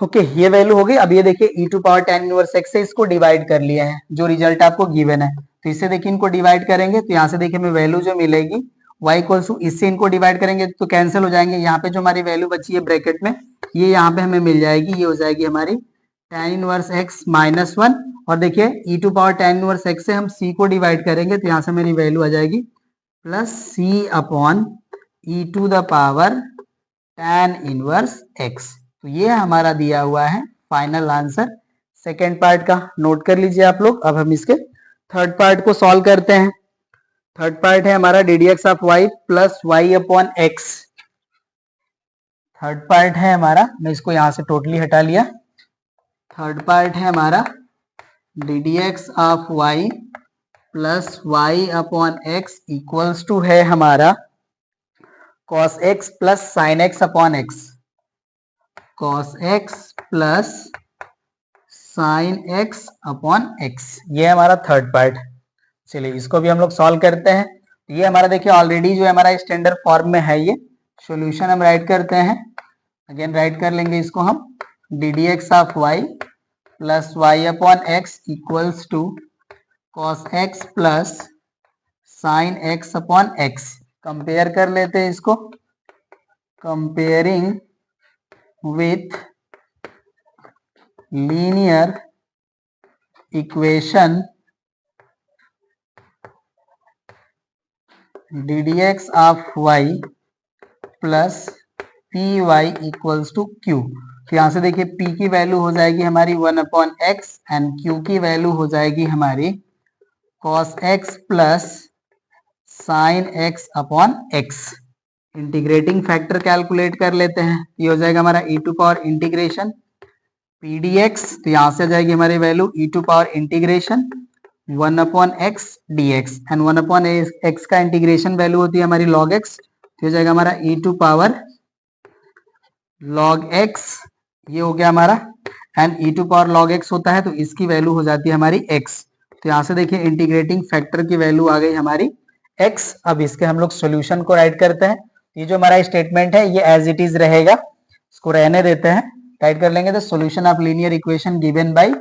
ओके ये वैल्यू हो गई। अब ये देखिए e to power tan inverse x से इसको डिवाइड कर लिया है, जो रिजल्ट आपको गिवन है, तो इससे देखिए इनको डिवाइड करेंगे तो यहाँ से देखिए हमें वैल्यू जो मिलेगी y इक्वल्स टू, इससे इनको डिवाइड करेंगे तो कैंसिल हो जाएंगे, यहाँ पे जो हमारी वैल्यू बची है ब्रैकेट में ये यहाँ पे हमें मिल जाएगी, ये हो जाएगी हमारी tan इनवर्स x माइनस 1 और देखिए e to power tan inverse x से हम c को डिवाइड करेंगे तो यहाँ से मेरी वैल्यू आ जाएगी plus c upon e to the power tan inverse x। तो ये हमारा दिया हुआ है फाइनल आंसर सेकेंड पार्ट का, नोट कर लीजिए आप लोग। अब हम इसके थर्ड पार्ट को सॉल्व करते हैं। थर्ड पार्ट है हमारा d d x of y plus y upon x. Third part है हमारा, मैं इसको यहां से टोटली हटा लिया। थर्ड पार्ट है हमारा d d x of y plus y upon x equals to है हमारा cos x plus sine x upon x. Cos x plus sine x upon x, ये हमारा थर्ड पार्ट। चलिए इसको भी हम लोग सॉल्व करते हैं। ये हमारा देखिए ऑलरेडी जो हमारा स्टैंडर्ड फॉर्म में है, ये सॉल्यूशन हम राइट करते हैं। अगेन राइट कर लेंगे इसको हम, d d x of y plus y upon x equals to cos x plus sine x upon x. Compare कर लेते हैं इसको, comparing with linear equation d d x of y plus P Y equals to q. तो यहां से देखिए p की value हो जाएगी हमारी 1 अपॉन एक्स एंड q की वैल्यू हो जाएगी हमारी cos x plus sine x upon x। Integrating factor calculate कर लेते हैं। ये हो जाएगा हमारा e to power integration P d x, तो यहां से आ जाएगी हमारी value e to power integration 1 upon x d x and 1 upon x का इंटीग्रेशन वैल्यू होती है हमारी log x, तो हो जाएगा हमारा e to power log x, ये हो गया हमारा, and e to power log x होता है तो इसकी वैल्यू हो जाती है हमारी x। तो यहाँ से देखिए इंटीग्रेटिंग फैक्टर की वैल्यू आ गई हमारी x। अब इसके हम लोग सॉल्यूशन को राइट करते हैं। ये जो हमारा स्टेटमेंट है ये एज इट इज रहेगा, इसको रहने देते हैं। राइट कर लेंगे तो solution of linear equation given by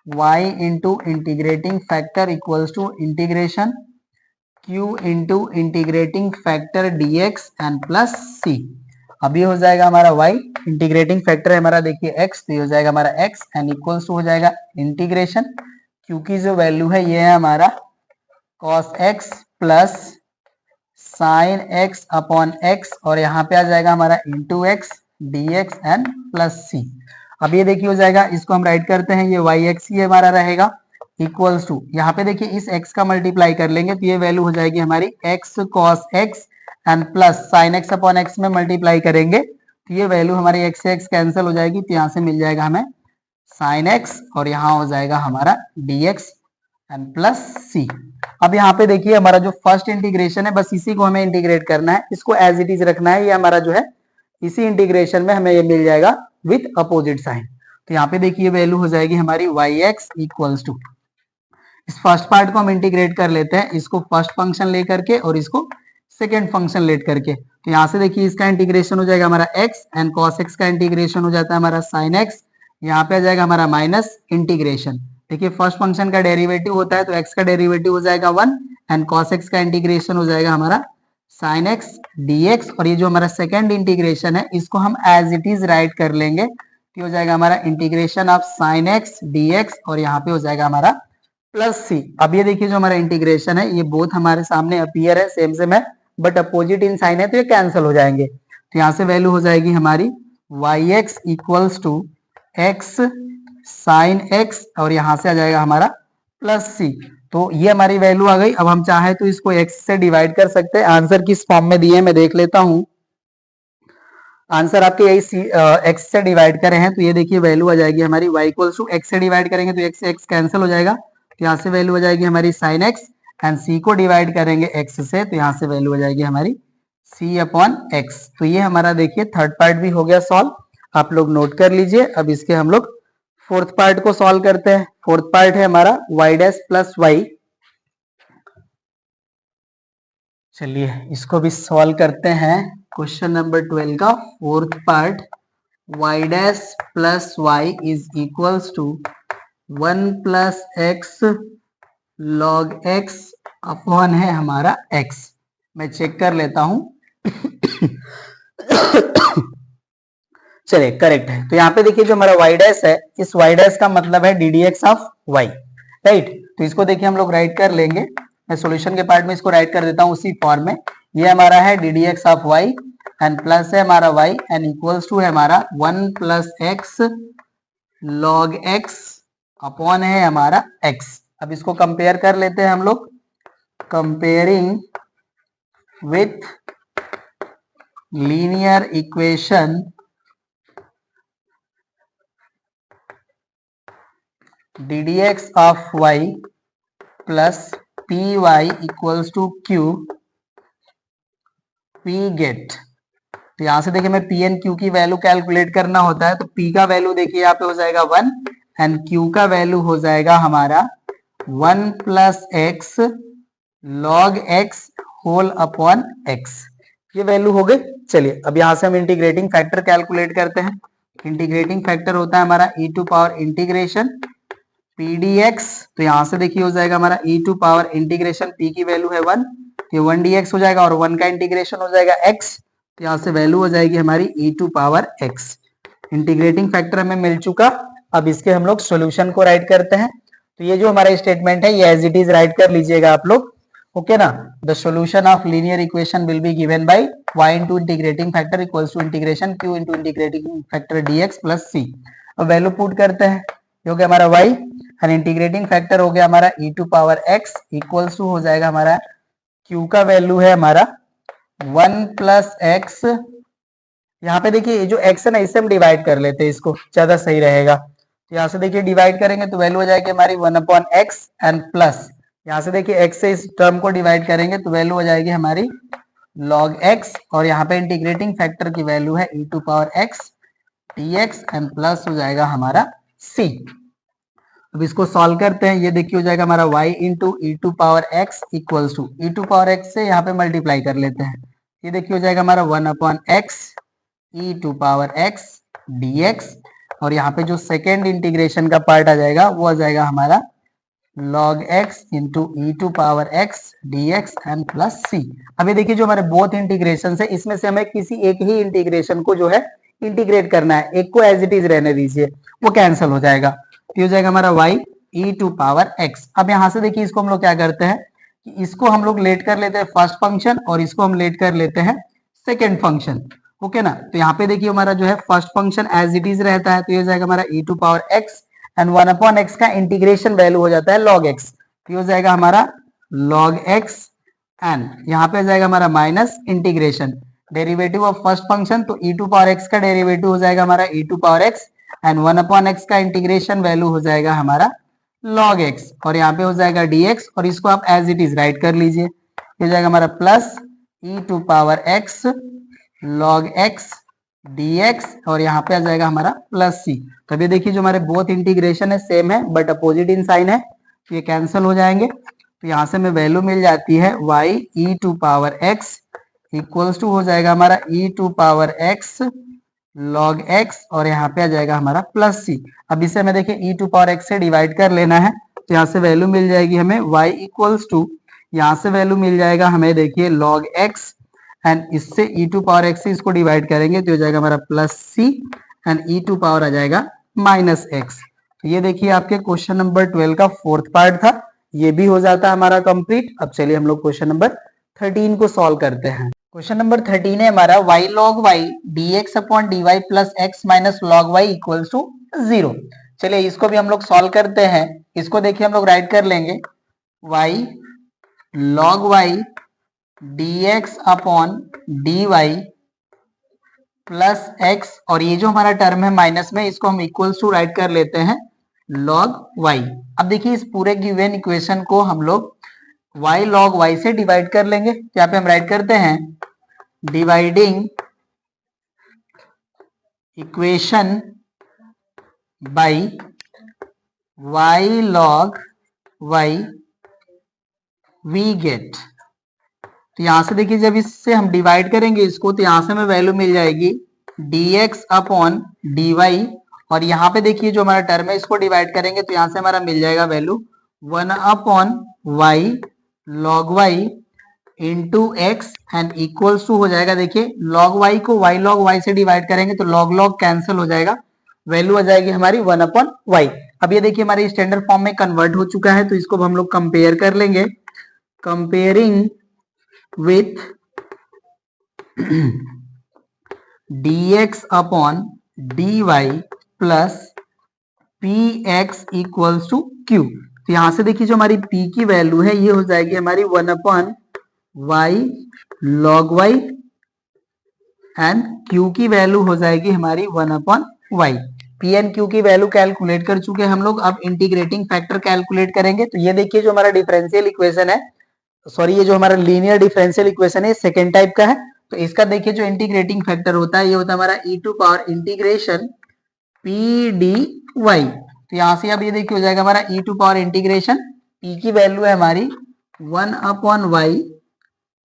y into integrating factor equals to integration q into integrating factor dx and plus c। अब ये हो जाएगा हमारा y, इंटीग्रेटिंग फैक्टर है हमारा देखिए x, तो ये हो जाएगा हमारा x एंड इक्वल्स टू हो जाएगा इंटीग्रेशन q की जो वैल्यू है ये है हमारा cos x plus sine x upon x, और यहाँ पे आ जाएगा हमारा into x dx and plus c। अब ये देखिए हो जाएगा, इसको हम राइट करते हैं, ये yx ही हमारा रहेगा इक्वल्स टू, यहाँ पे देखिए इस x का मल्टीप्लाई कर लेंगे तो ये वैल्यू हो जाएगी हमारी x cos x and plus sine x upon x में मल्टीप्लाई करेंगे तो ये वैल्यू हमारी एक्स से एक्स कैंसिल हो जाएगी, तो यहाँ से मिल जाएगा हमें साइन एक्स और यहाँ हो जाएगा हमारा dx एंड प्लस c। अब यहाँ पे देखिए हमारा जो फर्स्ट इंटीग्रेशन है बस इसी को हमें इंटीग्रेट करना है, इसको एज इट इज रखना है। ये हमारा जो है इसी इंटीग्रेशन में हमें ये मिल जाएगा विथ अपोजिट साइन। तो यहाँ पे देखिए वैल्यू हो जाएगी हमारी yx इक्वल्स टू, इस फर्स्ट पार्ट को हम इंटीग्रेट कर लेते हैं, इसको फर्स्ट फंक्शन लेकर के और इसको सेकेंड फंक्शन लेट करके। तो यहाँ से देखिए इसका इंटीग्रेशन हो जाएगा हमारा x एंड cos x का इंटीग्रेशन हो जाता है हमारा sin x, यहाँ पे आ जाएगा हमारा माइनस इंटीग्रेशन। देखिए फर्स्ट फंक्शन का डेरिवेटिव होता है तो x का डेरिवेटिव हो जाएगा 1 एंड cos x का इंटीग्रेशन हो जाएगा हमारा sin x dx, और ये जो हमारा सेकेंड इंटीग्रेशन है इसको हम एज इट इज राइट कर लेंगे, तो हो जाएगा हमारा integration of sin x dx और यहाँ पे हो जाएगा हमारा प्लस c। अब ये देखिए जो हमारा इंटीग्रेशन है ये बोथ हमारे सामने अपीयर है, सेम सेम है बट अपोजिट इन साइन है तो ये कैंसिल हो जाएंगे। तो यहाँ से वैल्यू हो जाएगी हमारी yx equals to x sine x और यहाँ से आ जाएगा हमारा प्लस c। तो ये हमारी वैल्यू आ गई। अब हम चाहे तो इसको x से डिवाइड कर सकते हैं। आंसर किस फॉर्म में दिए मैं देख लेता हूं। आंसर आपके यही x से डिवाइड करें हैं तो ये देखिए वैल्यू आ जाएगी हमारी y इक्वल्स टू x से डिवाइड करेंगे तो x से x कैंसिल हो जाएगा, तो यहाँ से वैल्यू आ जाएगी हमारी साइन x एंड c को डिवाइड करेंगे x से तो यहाँ से वैल्यू आ जाएगी हमारी c अपॉन x। तो ये हमारा देखिए थर्ड पार्ट भी हो गया सॉल्व, आप लोग नोट कर लीजिए। अब इसके हम लोग फोर्थ पार्ट को सॉल्व करते हैं। फोर्थ पार्ट है हमारा y डैश प्लस y। चलिए इसको भी सॉल्व करते हैं। क्वेश्चन नंबर 12 का fourth part, y dash plus y is equals to 1 plus x log x upon है हमारा x। मैं चेक कर लेता हूं चलिए करेक्ट है। तो यहाँ पे देखिए जो हमारा y डैश है, इस y डैश का मतलब है ddx ऑफ y, राइट। तो इसको देखिए हम लोग राइट कर लेंगे, मैं सॉल्यूशन के पार्ट में इसको राइट कर देता हूँ उसी फॉर्म में। ये हमारा है ddx of y and plus है हमारा y एंड इक्वल्स टू है हमारा 1 plus x log x upon है हमारा x। अब इसको कंपेयर कर लेते हैं हम लोग, comparing with linear equation ddx of y plus py equals to q, p get। तो यहां से देखिए मैं पी एन क्यू की वैल्यू कैलकुलेट करना होता है, तो पी का वैल्यू देखिए यहाँ पे हो जाएगा 1 एंड क्यू का वैल्यू हो जाएगा हमारा 1 plus x log x whole upon x. ये वैल्यू हो गई। चलिए अब यहां से हम इंटीग्रेटिंग फैक्टर कैलकुलेट करते हैं। इंटीग्रेटिंग फैक्टर होता है हमारा e to power integration P d x. तो यहां से देखिए हो जाएगा हमारा e to power integration p की वैल्यू है 1, तो 1 dx हो जाएगा और 1 का इंटीग्रेशन हो जाएगा x, तो यहाँ से वैल्यू हो जाएगी हमारी e to power x। Integrating factor हमें मिल चुका। अब इसके हम लोग सॉल्यूशन को राइट करते हैं। तो ये जो हमारा स्टेटमेंट है ये एज इट इज राइट कर लीजिएगा आप लोग, ओके ना। The solution of linear equation will be given by y into integrating factor equals to integration q into integrating factor dx plus c। अब वैल्यू पुट करते हैं, ये हो गया हमारा y एंड इंटीग्रेटिंग फैक्टर हो गया हमारा e to power x equals to हो जाएगा हमारा q का वैल्यू है हमारा 1 प्लस एक्स। यहाँ पे देखिए ये जो x है ना इससे हम डिवाइड कर लेते हैं, इसको ज्यादा सही रहेगा। तो यहाँ से देखिए डिवाइड करेंगे तो वैल्यू हो जाएगी हमारी 1 अपॉन एक्स एंड प्लस यहाँ से देखिए x से इस टर्म को डिवाइड करेंगे तो वैल्यू हो जाएगी हमारी log x और यहाँ पे इंटीग्रेटिंग फैक्टर की वैल्यू है e to power x dx and plus हो जाएगा हमारा c। अब इसको सॉल्व करते हैं। ये देखिए हो जाएगा हमारा y into e to power x equals to e to power x से यहाँ पे मल्टीप्लाई कर लेते हैं। ये देखिए हो जाएगा हमारा 1 upon x e to power x dx और यहाँ पे जो सेकेंड इंटीग्रेशन का पार्ट आ जाएगा वो आ जाएगा हमारा log x into e to power x dx and plus c। अभी देखिए जो हमारे बोथ इंटीग्रेशन है इसमें से हमें किसी एक ही इंटीग्रेशन को जो है इंटीग्रेट करना है, एक को एज इट इज रहने दीजिए, वो कैंसिल हो जाएगा। तो हो जाएगा हमारा y e to power x। अब यहां से देखिए इसको हम लोग क्या करते हैं कि इसको हम लोग लेट कर लेते हैं फर्स्ट फंक्शन और इसको हम लेट कर लेते हैं सेकेंड फंक्शन, ओके ना। तो यहाँ पे देखिए हमारा जो है first function as it is रहता है, तो ये हो जाएगा हमारा e to power x and 1 upon x का इंटीग्रेशन वैल्यू हो जाता है log x, तो हो जाएगा हमारा log x एंड यहाँ पे हो जाएगा हमारा minus integration derivative of first function, तो e टू पावर x का डेरिवेटिव हो जाएगा हमारा e to power x and 1 upon x का इंटीग्रेशन वैल्यू हो जाएगा हमारा log x और यहाँ पे हो जाएगा dx और इसको आप एज इट इज राइट कर लीजिए। हो जाएगा हमारा plus e to power x log x dx और यहाँ पे आ जाएगा हमारा प्लस c। तभी देखिए जो हमारे बोथ इंटीग्रेशन है सेम है बट अपोजिट इन साइन है, तो ये कैंसिल हो जाएंगे। तो यहाँ से हमें वैल्यू मिल जाती है y e to power x equals to हो जाएगा हमारा e to power x log x और यहाँ पे आ जाएगा हमारा प्लस c। अब इसे हमें देखिए e टू पावर x से डिवाइड कर लेना है, तो यहाँ से वैल्यू मिल जाएगी हमें y इक्वल्स टू यहाँ से वैल्यू मिल जाएगा हमें देखिए log x एंड इससे e टू पावर x से इसको डिवाइड करेंगे तो हो जाएगा हमारा plus c and e to power आ जाएगा माइनस x। ये देखिए आपके क्वेश्चन नंबर 12 का फोर्थ पार्ट था, ये भी हो जाता है हमारा कंप्लीट। अब चलिए हम लोग क्वेश्चन नंबर 13 को सॉल्व करते हैं। क्वेश्चन नंबर 13 है हमारा y log y dx upon dy plus x minus log y equals to 0। चलिए इसको भी हम लोग सॉल्व करते हैं। इसको देखिए हम लोग राइट कर लेंगे y log y dx upon dy plus x और ये जो हमारा टर्म है माइनस में इसको हम इक्वल्स टू राइट कर लेते हैं log y। अब देखिए इस पूरे गिवन इक्वेशन को हम लोग y log y से डिवाइड कर लेंगे, तो यहाँ पे हम राइट करते हैं dividing equation by y log y we get. तो यहां से देखिए जब इससे हम डिवाइड करेंगे इसको तो यहां से हमें वैल्यू मिल जाएगी dx अपॉन dy और यहाँ पे देखिए जो हमारा टर्म है इसको डिवाइड करेंगे तो यहाँ से हमारा मिल जाएगा value 1 upon y log y into x and equals to हो जाएगा देखिए log y को y log y से डिवाइड करेंगे तो log log कैंसिल हो जाएगा, वैल्यू आ जाएगी हमारी 1 अपॉन y। अब ये देखिए हमारे स्टैंडर्ड फॉर्म में कन्वर्ट हो चुका है, तो इसको हम लोग कंपेयर कर लेंगे। Comparing with dx upon dy plus px equals to q। तो यहाँ से देखिए जो हमारी p की वैल्यू है ये हो जाएगी हमारी 1/y log y and q की वैल्यू हो जाएगी हमारी 1/y। p एंड q की वैल्यू कैलकुलेट कर चुके हैं हम लोग। अब इंटीग्रेटिंग फैक्टर कैलकुलेट करेंगे। तो ये देखिए जो हमारा डिफरेंशियल इक्वेशन है, सॉरी ये जो हमारा लीनियर डिफरेंशियल इक्वेशन है सेकेंड टाइप का है। तो इसका देखिए जो इंटीग्रेटिंग फैक्टर होता है ये होता है हमारा e to power integration P d y. तो यहाँ से अब ये देखिए हो जाएगा हमारा e to power integration, p की वैल्यू है हमारी 1/y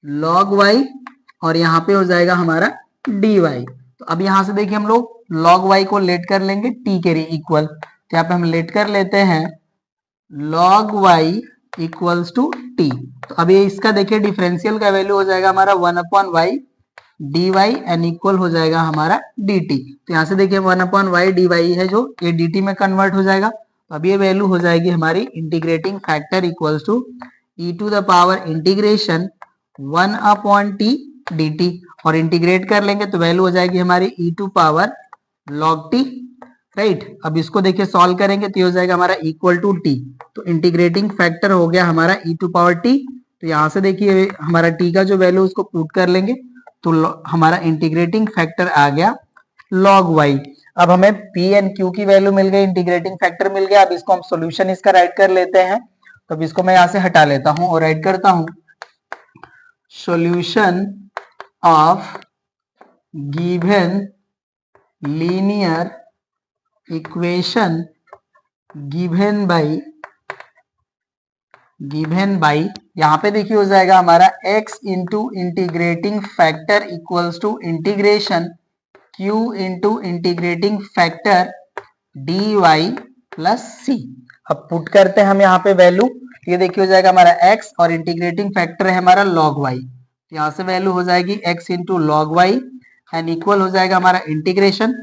log y और यहाँ पे हो जाएगा हमारा dy। तो अब यहाँ से देखिए हम लोग log y को लेट कर लेंगे t के इक्वल। तो यहाँ पे हम लेट कर लेते हैं log y equals to t। तो अब ये इसका देखिए डिफरेंशियल का वैल्यू हो जाएगा हमारा 1/y dy एंड इक्वल हो जाएगा हमारा dt। तो यहाँ से देखिए 1/y dy है जो ये dt में कन्वर्ट हो जाएगा। तो अब ये वैल्यू हो जाएगी हमारी integrating factor equals to e to the power integration 1/t dt और इंटीग्रेट कर लेंगे तो वैल्यू हो जाएगी हमारी e to power log t, right. अब इसको देखिए सॉल्व करेंगे तो ये हो जाएगा हमारा इक्वल टू t। तो इंटीग्रेटिंग फैक्टर हो गया हमारा e टू पावर t। तो यहाँ से देखिए हमारा t का जो वैल्यू उसको पुट कर लेंगे तो हमारा इंटीग्रेटिंग फैक्टर आ गया log y। अब हमें p एंड q की वैल्यू मिल गई, इंटीग्रेटिंग फैक्टर मिल गया। अब इसको हम सॉल्यूशन इसका राइट कर लेते हैं। तो अब इसको मैं यहाँ से हटा लेता हूँ और राइट करता हूँ solution of given linear equation given by यहाँ पे देखिए हो जाएगा हमारा x into integrating factor equals to integration q into integrating factor dy plus c। अब पुट करते हैं हम यहाँ पे वैल्यू। ये देखिए हो जाएगा हमारा x और इंटीग्रेटिंग फैक्टर है हमारा log y। यहाँ से वैल्यू हो जाएगी x into log y and equal हो जाएगा हमारा इंटीग्रेशन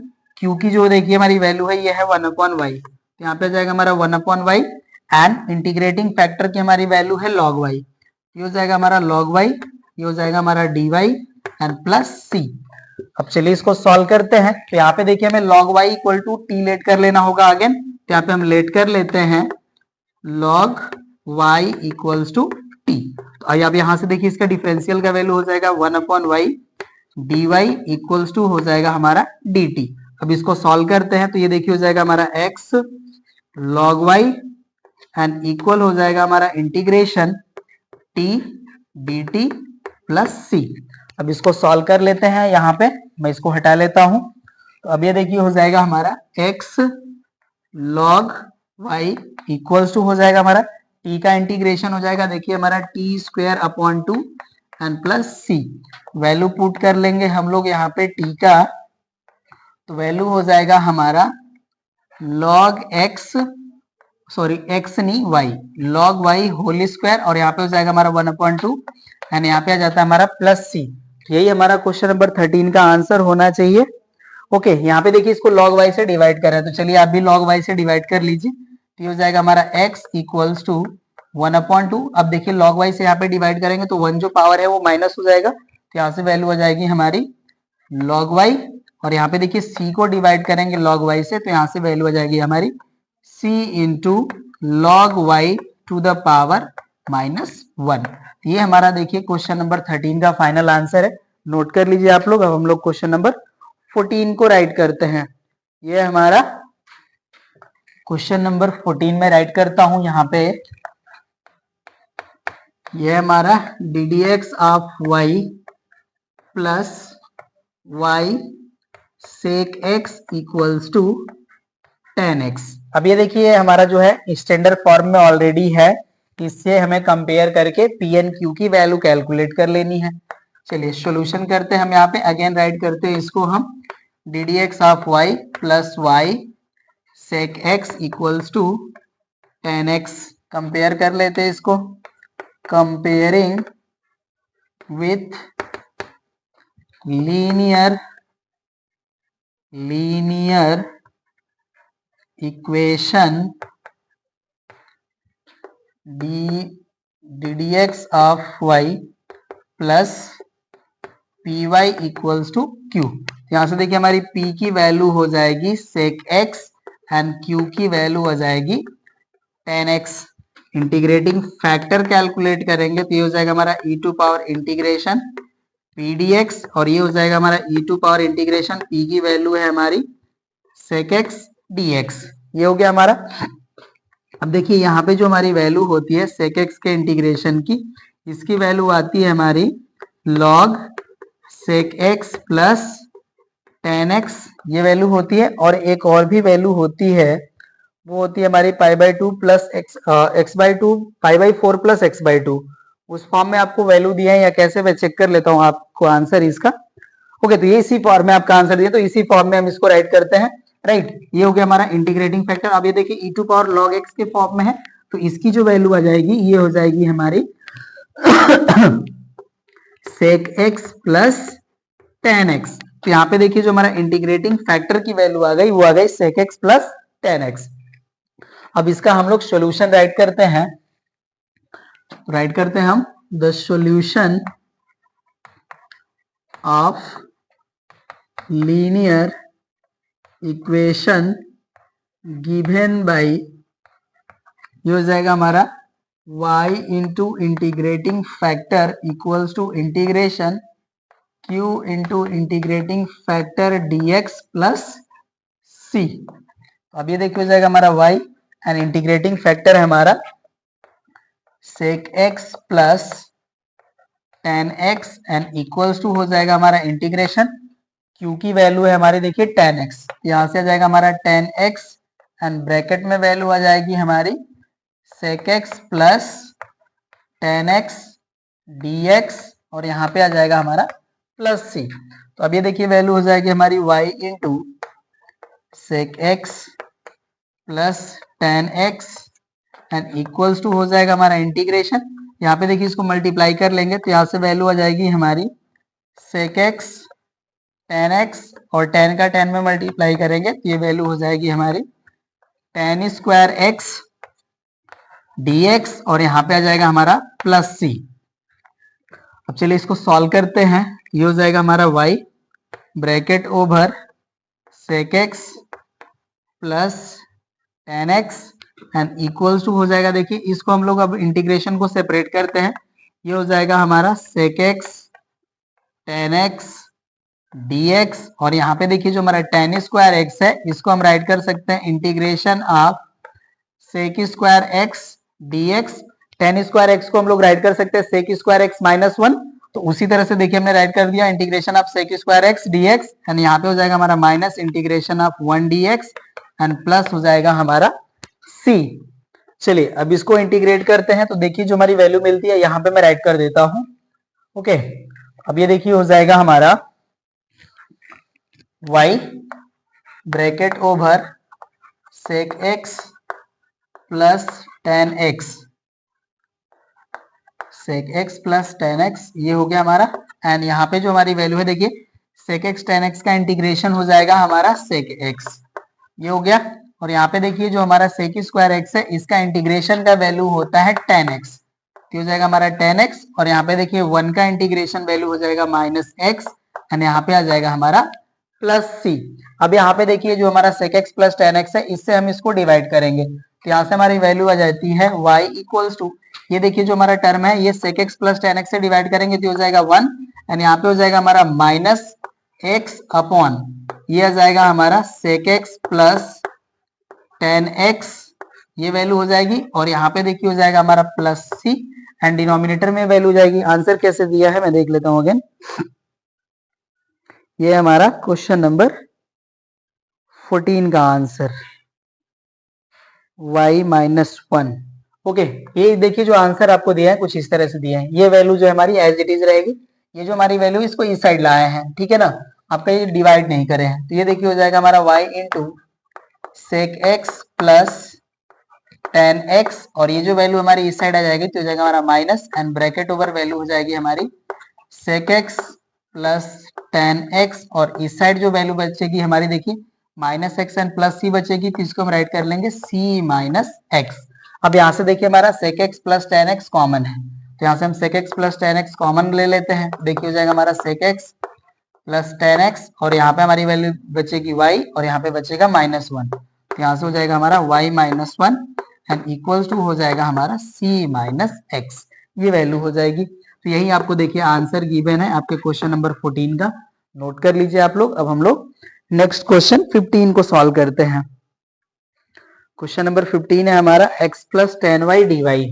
q की जो देखिए हमारी वैल्यू है ये है 1/y। तो यहाँ पे जाएगा हमारा 1/y एंड इंटीग्रेटिंग फैक्टर की हमारी वैल्यू है log y। ये हो जाएगा हमारा log y, ये हो जाएगा हमारा dy एंड प्लस c। अब चलिए इसको सॉल्व करते हैं। तो यहाँ पे देखिए हमें log y equal to t let कर लेना होगा अगेन। तो यहाँ पे हम लेट कर लेते हैं log y equals to t। तो अब यहाँ से देखिए इसका डिफरेंशियल का वैल्यू हो जाएगा 1/y dy इक्वल्स टू हो जाएगा हमारा dt। अब इसको सॉल्व करते हैं तो ये देखिए हो जाएगा हमारा x log y and equal हो जाएगा हमारा integration t dt plus c। अब इसको सॉल्व कर लेते हैं। यहाँ पे मैं इसको हटा लेता हूं। तो अब ये देखिए हो जाएगा हमारा x log y equals to हो जाएगा हमारा t का इंटीग्रेशन हो जाएगा देखिए हमारा t square upon 2 and plus c। Value put कर लेंगे हम लोग यहाँ पे t का। तो वैल्यू हो जाएगा हमारा log x, सॉरी x नहीं y, log y whole square और यहाँ पे हो जाएगा हमारा 1/2 एंड यहाँ पे आ जाता है हमारा प्लस c। यही हमारा क्वेश्चन नंबर 13 का आंसर होना चाहिए। ओके, यहाँ पे देखिए इसको log y से डिवाइड कर रहे हैं तो चलिए आप भी log y से डिवाइड कर लीजिए। तो ये हो जाएगा हमारा x इक्वल्स टू 1/2। अब देखिए log y से यहाँ पे डिवाइड करेंगे तो 1 जो पावर है वो माइनस हो जाएगा। तो यहाँ से वैल्यू हो जाएगी हमारी log y और यहाँ पे देखिए c को डिवाइड करेंगे log y से तो यहाँ से वैल्यू हो जाएगी हमारी c into log y to the power -1। ये हमारा देखिए क्वेश्चन नंबर 13 का फाइनल आंसर है। नोट कर लीजिए आप लोग। अब हम लोग क्वेश्चन नंबर 14 को राइट करते हैं। ये हमारा क्वेश्चन नंबर 14 में राइट करता हूं यहाँ पे। ये हमारा d d x of y plus y sec x equals to 10x। अब ये देखिए हमारा जो है स्टैंडर्ड फॉर्म में ऑलरेडी है। इससे हमें कंपेयर करके पी एंड क्यू की वैल्यू कैलकुलेट कर लेनी है। चलिए सॉल्यूशन करते हैं हम यहाँ पे। अगेन राइट करते हैं इसको हम d d x of y plus y sec x equals to 10x। Compare कर लेते हैं इसको। Comparing with linear equation d d x of y plus P Y equals to q. यहाँ से देखिए हमारी p की वैल्यू हो जाएगी सेक x एंड q की वैल्यू हो जाएगी 10x। इंटीग्रेटिंग फैक्टर कैलकुलेट करेंगे तो ये हो जाएगा हमारा e to power integration P d x, और ये हो जाएगा हमारा e to power integration p की वैल्यू है हमारी sec x dx। ये हो गया हमारा। अब देखिए यहाँ पे जो हमारी वैल्यू होती है sec x के इंटीग्रेशन की, इसकी वैल्यू आती है हमारी log sec x plus tan x, ये वैल्यू होती है। और एक और भी वैल्यू होती है, वो होती है हमारी pi by two plus x by two, pi by four plus x by two. उस फॉर्म में आपको वैल्यू दिया है या कैसे, मैं चेक कर लेता हूँ आपको आंसर इसका। ओके, तो ये इसी फॉर्म में आपका आंसर दिया, तो इसी फॉर्म में हम इसको राइट करते हैं, राइट। ये हो गया हमारा इंटीग्रेटिंग फैक्टर। अब ये देखिए e to power log x के फॉर्म में है, तो इसकी जो वैल्यू आ जाएगी ये हो जाएगी हमारी sec x plus tan x। तो यहाँ पे देखिए जो हमारा इंटीग्रेटिंग फैक्टर की वैल्यू आ गई, वो आ गई sec x plus tan x। अब इसका हम लोग सॉल्यूशन राइट करते हैं, हम the solution of linear equation given by, ये हो जाएगा हमारा y into integrating factor equals to integration q into integrating factor dx plus c। अब ये देखिए हो जाएगा हमारा y एंड इंटीग्रेटिंग फैक्टर है हमारा sec x plus tan x and equals to हो जाएगा हमारा इंटीग्रेशन, q की वैल्यू है हमारी देखिए tan x, यहां से आ जाएगा हमारा tan x एंड ब्रैकेट में वैल्यू आ जाएगी हमारी sec x plus tan x dx, और यहाँ पे आ जाएगा हमारा प्लस c। तो अब ये देखिए वैल्यू हो जाएगी हमारी y into sec x plus tan x and equals to हो जाएगा हमारा इंटीग्रेशन, यहाँ पे देखिए इसको मल्टीप्लाई कर लेंगे तो यहाँ से वैल्यू आ जाएगी हमारी sec x tan x, और tan का tan में मल्टीप्लाई करेंगे तो ये वैल्यू हो जाएगी हमारी tan स्क्वायर x dx, और यहाँ पे आ जाएगा हमारा प्लस c। अब चलिए इसको सॉल्व करते हैं। ये हो जाएगा हमारा y bracket over sec x plus tan x and equals to हो जाएगा, देखिए इसको हम लोग अब इंटीग्रेशन को सेपरेट करते हैं। ये हो जाएगा हमारा sec x tan x dx, और यहाँ पे देखिए जो हमारा tan स्क्वायर x है, इसको हम राइट कर सकते हैं integration of sec square x dx। tan square x को हम लोग राइट कर सकते हैं sec square x minus one, तो उसी तरह से देखिए हमने राइट कर दिया integration of sec square x dx, and यहाँ पे हो जाएगा हमारा minus integration of 1 dx and plus हो जाएगा हमारा c। चलिए अब इसको इंटीग्रेट करते हैं, तो देखिए जो हमारी वैल्यू मिलती है यहाँ पे मैं राइट कर देता हूं। ओके, अब ये देखिए हो जाएगा हमारा y bracket over sec x plus tan x, sec x plus tan x, ये हो गया हमारा। एंड यहाँ पे जो हमारी वैल्यू है देखिए sec x tan x का इंटीग्रेशन हो जाएगा हमारा sec x, ये हो गया। और यहाँ पे देखिए जो हमारा sec स्क्वायर x है, इसका इंटीग्रेशन का वैल्यू होता है tan x, तो हो जाएगा हमारा tan x, और यहाँ पे देखिए 1 का इंटीग्रेशन वैल्यू हो जाएगा माइनस x, एंड यहाँ पे आ जाएगा हमारा प्लस c। अब यहाँ पे देखिए जो हमारा sec x plus tan x है, इससे हम इसको डिवाइड करेंगे, तो यहाँ से हमारी वैल्यू आ जाती है y इक्वल्स टू, ये देखिए जो हमारा टर्म है ये sec x plus tan x से डिवाइड करेंगे तो हो जाएगा 1, एंड यहाँ पे हो जाएगा हमारा माइनस x अपॉन, ये आ जाएगा हमारा sec x plus tan x, ये वैल्यू हो जाएगी, और यहाँ पे देखिए हो जाएगा हमारा प्लस c, एंड डिनोमिनेटर में वैल्यू हो जाएगी। आंसर कैसे दिया है मैं देख लेता हूँ अगेन। ये हमारा क्वेश्चन नंबर 14 का answer y minus one. Okay, ये देखिए जो आंसर आपको दिया है कुछ इस तरह से दिया है, ये वैल्यू जो हमारी एज इट इज रहेगी, ये जो हमारी वैल्यू इसको इस साइड लाए हैं, ठीक है ना, आपका ये डिवाइड नहीं करे हैं, तो ये देखिए हो जाएगा हमारा y into sec x plus tan x, और ये जो वैल्यू हमारी इस साइड आ जाएगी तो हो जाएगा हमारा minus, and bracket over value हो जाएगी हमारी sec x plus tan x, और इस साइड जो वैल्यू बचेगी हमारी देखिए माइनस एक्स एंड प्लस सी बचेगी, तो इसको हम राइट कर लेंगे c माइनस एक्स। अब यहाँ से देखिए हमारा sec x plus tan x common है, तो यहाँ से हम sec x plus tan x common ले लेते हैं, देखिए हो जाएगा हमारा sec x plus tan x, और यहाँ पे हमारी वैल्यू बचेगी y, और यहाँ पे बचेगा माइनस वन, यहाँ से हो जाएगा हमारा y minus one, and equals to हो जाएगा हमारा c माइनस एक्स, ये वैल्यू हो जाएगी। तो यही आपको देखिए आंसर गिवन है आपके क्वेश्चन नंबर 14 का, नोट कर लीजिए आप लोग। अब हम लोग नेक्स्ट क्वेश्चन 15 को सॉल्व करते हैं। क्वेश्चन नंबर 15 है हमारा x plus 10y dy।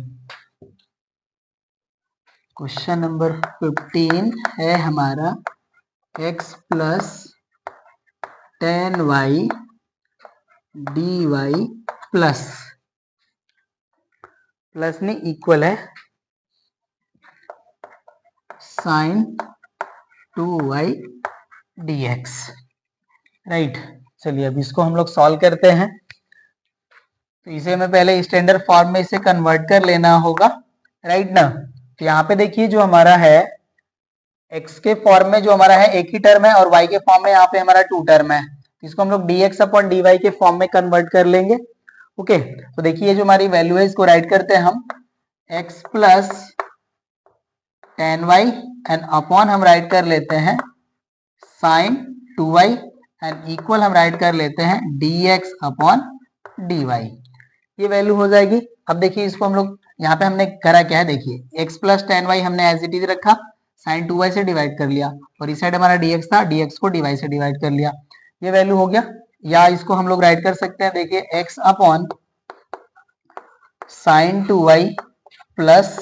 Question number 15 है हमारा x plus 10y dy plus नहीं इक्वल है साइन 2y dx, राइट। चलिए अब इसको हम लोग सॉल्व करते हैं। तो इसे हमें पहले स्टैंडर्ड फॉर्म में इसे कन्वर्ट कर लेना होगा, राइट ना। तो यहाँ पे देखिए जो हमारा है x के फॉर्म में जो हमारा है एक ही टर्म है और y के फॉर्म में यहाँ पे हमारा 2 टर्म है, इसको हम लोग dx अपॉन dy के फॉर्म में कन्वर्ट कर लेंगे। ओके, तो देखिए जो हमारी वैल्यू है इसको राइट करते हैं हम x plus 10y and upon हम राइट कर लेते हैं साइन 2y एंड इक्वल हम राइट कर लेते हैं dx अपॉन dy, ये वैल्यू हो जाएगी। अब देखिए इसको हम लोग यहाँ पे हमने करा क्या है, देखिए x प्लस 10y हमने एज इट इज रखा, साइन 2y से डिवाइड कर लिया और इस साइड हमारा dx था, dx को dy से डिवाइड कर लिया, ये वैल्यू हो गया। या इसको हम लोग राइट कर सकते हैं, देखिए x upon sine 2y plus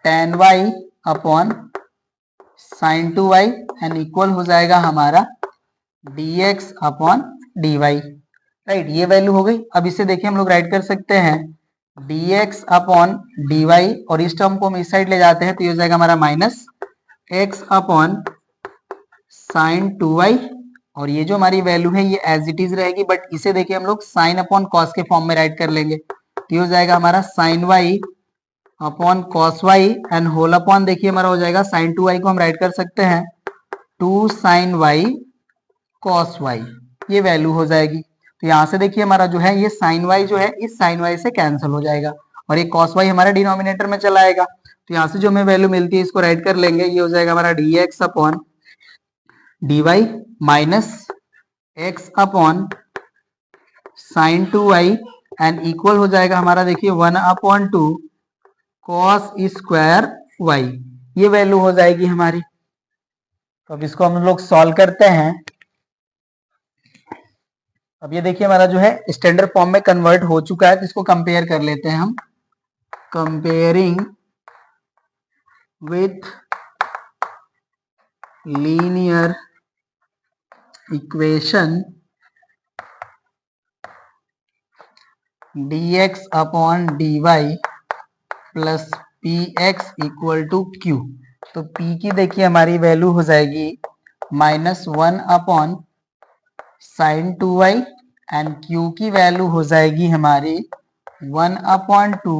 10y upon sine 2y and equal हो जाएगा हमारा dx अपॉन dy, राइट, ये वैल्यू हो गई। अब इसे देखिए हम लोग राइट कर सकते हैं dx अपॉन dy और इस टर्म को हम इस साइड ले जाते हैं तो ये हो जाएगा हमारा minus x upon sine 2y और ये जो हमारी वैल्यू है ये एज इट इज रहेगी, बट इसे देखिए हम लोग साइन अपॉन कॉस के फॉर्म में राइट कर लेंगे, तो ये हो जाएगा हमारा sine y upon cos y and whole upon देखिए हमारा हो जाएगा साइन 2y को हम राइट कर सकते हैं 2 साइन y कॉस y, ये वैल्यू हो जाएगी। तो यहाँ से देखिए हमारा जो है ये साइन y जो है इस साइन y से कैंसिल हो जाएगा और ये कॉस y हमारे डिनोमिनेटर में चला आएगा, तो यहाँ से जो हमें वैल्यू मिलती है इसको राइट कर लेंगे, ये हो जाएगा हमारा dx upon dy minus x upon sine 2y and equal हो जाएगा हमारा देखिए 1 अपॉन 2 कॉस स्क्वायर y, ये वैल्यू हो जाएगी हमारी। तो अब इसको हम लोग सॉल्व करते हैं। अब ये देखिए हमारा जो है स्टैंडर्ड फॉर्म में कन्वर्ट हो चुका है, तो इसको कंपेयर कर लेते हैं हम, comparing with linear equation dx upon dy plus px equal to q। तो p की देखिए हमारी वैल्यू हो जाएगी -1 upon sine 2y and q की वैल्यू हो जाएगी हमारी 1 अपॉन 2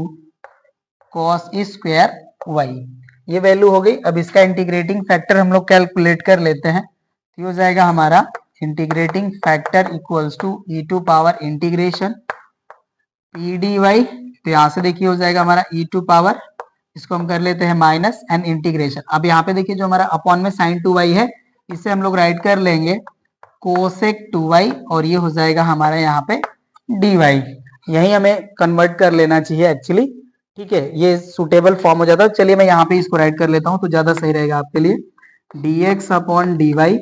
कॉस स्क्वायर y, ये वैल्यू हो गई। अब इसका इंटीग्रेटिंग फैक्टर हम लोग कैलकुलेट कर लेते हैं, तो ये हो जाएगा हमारा integrating factor equals to e to power integration p dy, तो यहाँ से देखिए हो जाएगा हमारा e टू पावर, इसको हम कर लेते हैं माइनस एंड इंटीग्रेशन। अब यहाँ पे देखिए जो हमारा अपॉन में साइन 2y है इसे हम लोग राइट कर लेंगे कोसेक 2y और ये हो जाएगा हमारा यहाँ पे dy, यही हमें कन्वर्ट कर लेना चाहिए एक्चुअली, ठीक है, ये सुटेबल फॉर्म हो जाता है। चलिए मैं यहाँ पे इसको राइट कर लेता हूँ तो ज्यादा सही रहेगा आपके लिए, dx अपॉन dy,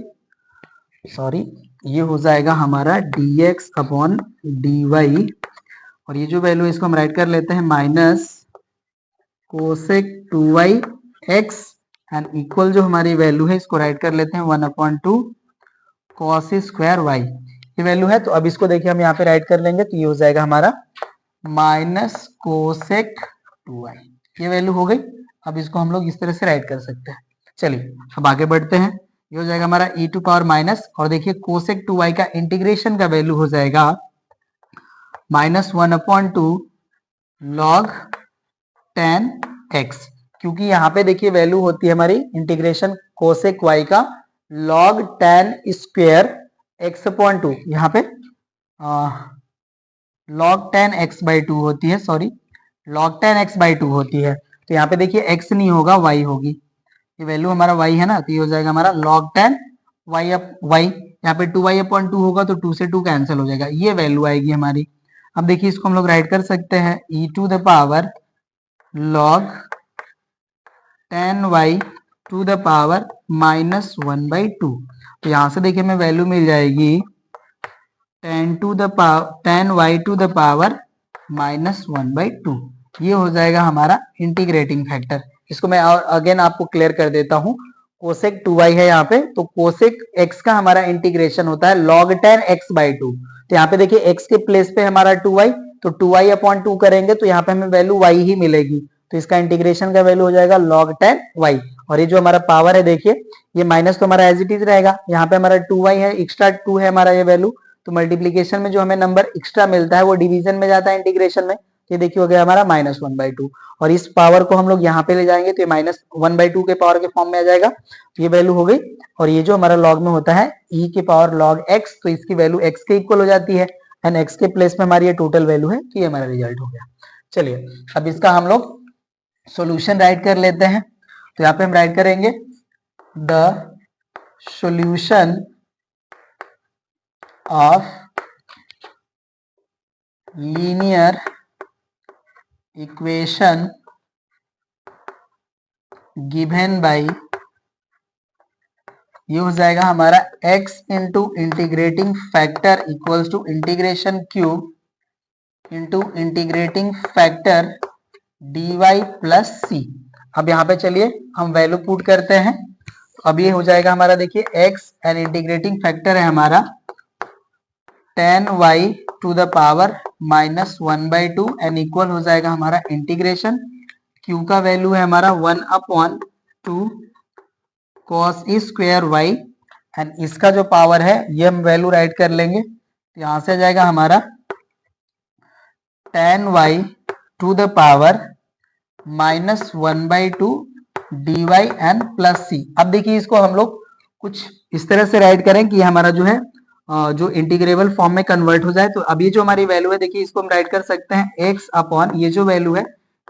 सॉरी ये हो जाएगा हमारा dx अपॉन dy और ये जो वैल्यू है इसको हम राइट कर लेते हैं minus cosec 2y x and equal जो हमारी वैल्यू है इसको राइट कर लेते हैं 1 अपॉन 2 कॉस स्क्वायर y, ये वैल्यू है। तो अब इसको देखिए हम यहाँ पे राइट कर लेंगे तो ये हो जाएगा हमारा माइनस कोसेक 2y, ये वैल्यू हो गई। अब इसको हम लोग इस तरह से राइट कर सकते हैं। चलिए अब आगे बढ़ते हैं, ये हो जाएगा हमारा e टू पावर माइनस और देखिए कोसेक 2y का इंटीग्रेशन का वैल्यू हो जाएगा -1 अपॉन 2 लॉग 10x, क्योंकि यहाँ पे देखिए वैल्यू होती है हमारी इंटीग्रेशन कोसेक y का लॉग 10 स्क्वायर x अपॉन 2, यहाँ पे लॉग 10 x बाई 2 होती है, सॉरी लॉग 10 x बाई 2 होती है, तो यहाँ पे देखिए x नहीं होगा y होगी, ये वैल्यू हमारा y है ना, तो ये हो जाएगा हमारा लॉग 10 y, यहाँ पे 2y अपॉन 2 होगा तो 2 से 2 कैंसिल हो जाएगा, ये वैल्यू आएगी हमारी। अब देखिए इसको हम लोग राइट कर सकते हैं e to the power log 10y to the power -1/2। तो यहां से देखिए हमें वैल्यू मिल जाएगी 10y टू द पावर -1/2। ये हो जाएगा हमारा इंटीग्रेटिंग फैक्टर। इसको मैं अगेन आपको क्लियर कर देता हूं। कोसेक 2y है यहाँ पे, तो कोसेक x का हमारा इंटीग्रेशन होता है log 10x/2। तो यहाँ पे देखिए x के प्लेस पे हमारा 2y, तो 2y/2 करेंगे तो यहाँ पे हमें वैल्यू y ही मिलेगी। तो इसका इंटीग्रेशन का वैल्यू हो जाएगा log 10y। और ये जो हमारा पावर है देखिए, ये माइनस तो हमारा एज इट इज रहेगा, यहाँ पे हमारा 2y है, एक्स्ट्रा 2 है हमारा ये वैल्यू, तो मल्टीप्लीकेशन में जो हमें नंबर एक्स्ट्रा मिलता है वो डिवीजन में जाता है इंटीग्रेशन में। ये देखिए हो गया हमारा -1/2। और इस पावर को हम लोग यहाँ पे ले जाएंगे तो ये -1/2 के पावर के फॉर्म में आ जाएगा। तो ये वैल्यू हो गई। और ये जो हमारा लॉग में होता है e के पावर log x, तो इसकी वैल्यू x के इक्वल हो जाती है, एंड x के प्लेस में हमारी ये टोटल वैल्यू है। तो ये हमारा रिजल्ट हो गया। चलिए अब इसका हम लोग सॉल्यूशन राइट कर लेते हैं। तो यहाँ पे हम राइट करेंगे the solution of linear equation given by, ये हो जाएगा हमारा x into integrating factor equals to integration cube into integrating factor dy plus c। अब यहाँ पे चलिए हम वैल्यू पुट करते हैं। अब ये हो जाएगा हमारा, देखिए x एंड इंटीग्रेटिंग फैक्टर है हमारा 10y to the power -1/2 and equal हो जाएगा हमारा इंटीग्रेशन q का वैल्यू है हमारा 1/2 cos स्क्वायर y, एंड इसका जो पावर है ये हम वैल्यू राइट कर लेंगे। तो यहां से आ जाएगा हमारा 10y to the power -1/2 dy and plus c। अब देखिए इसको हम लोग कुछ इस तरह से राइट करें कि हमारा जो है जो इंटीग्रेबल फॉर्म में कन्वर्ट हो जाए। तो अब ये जो हमारी वैल्यू है देखिए इसको हम राइट कर सकते हैं x अपॉन ये जो वैल्यू है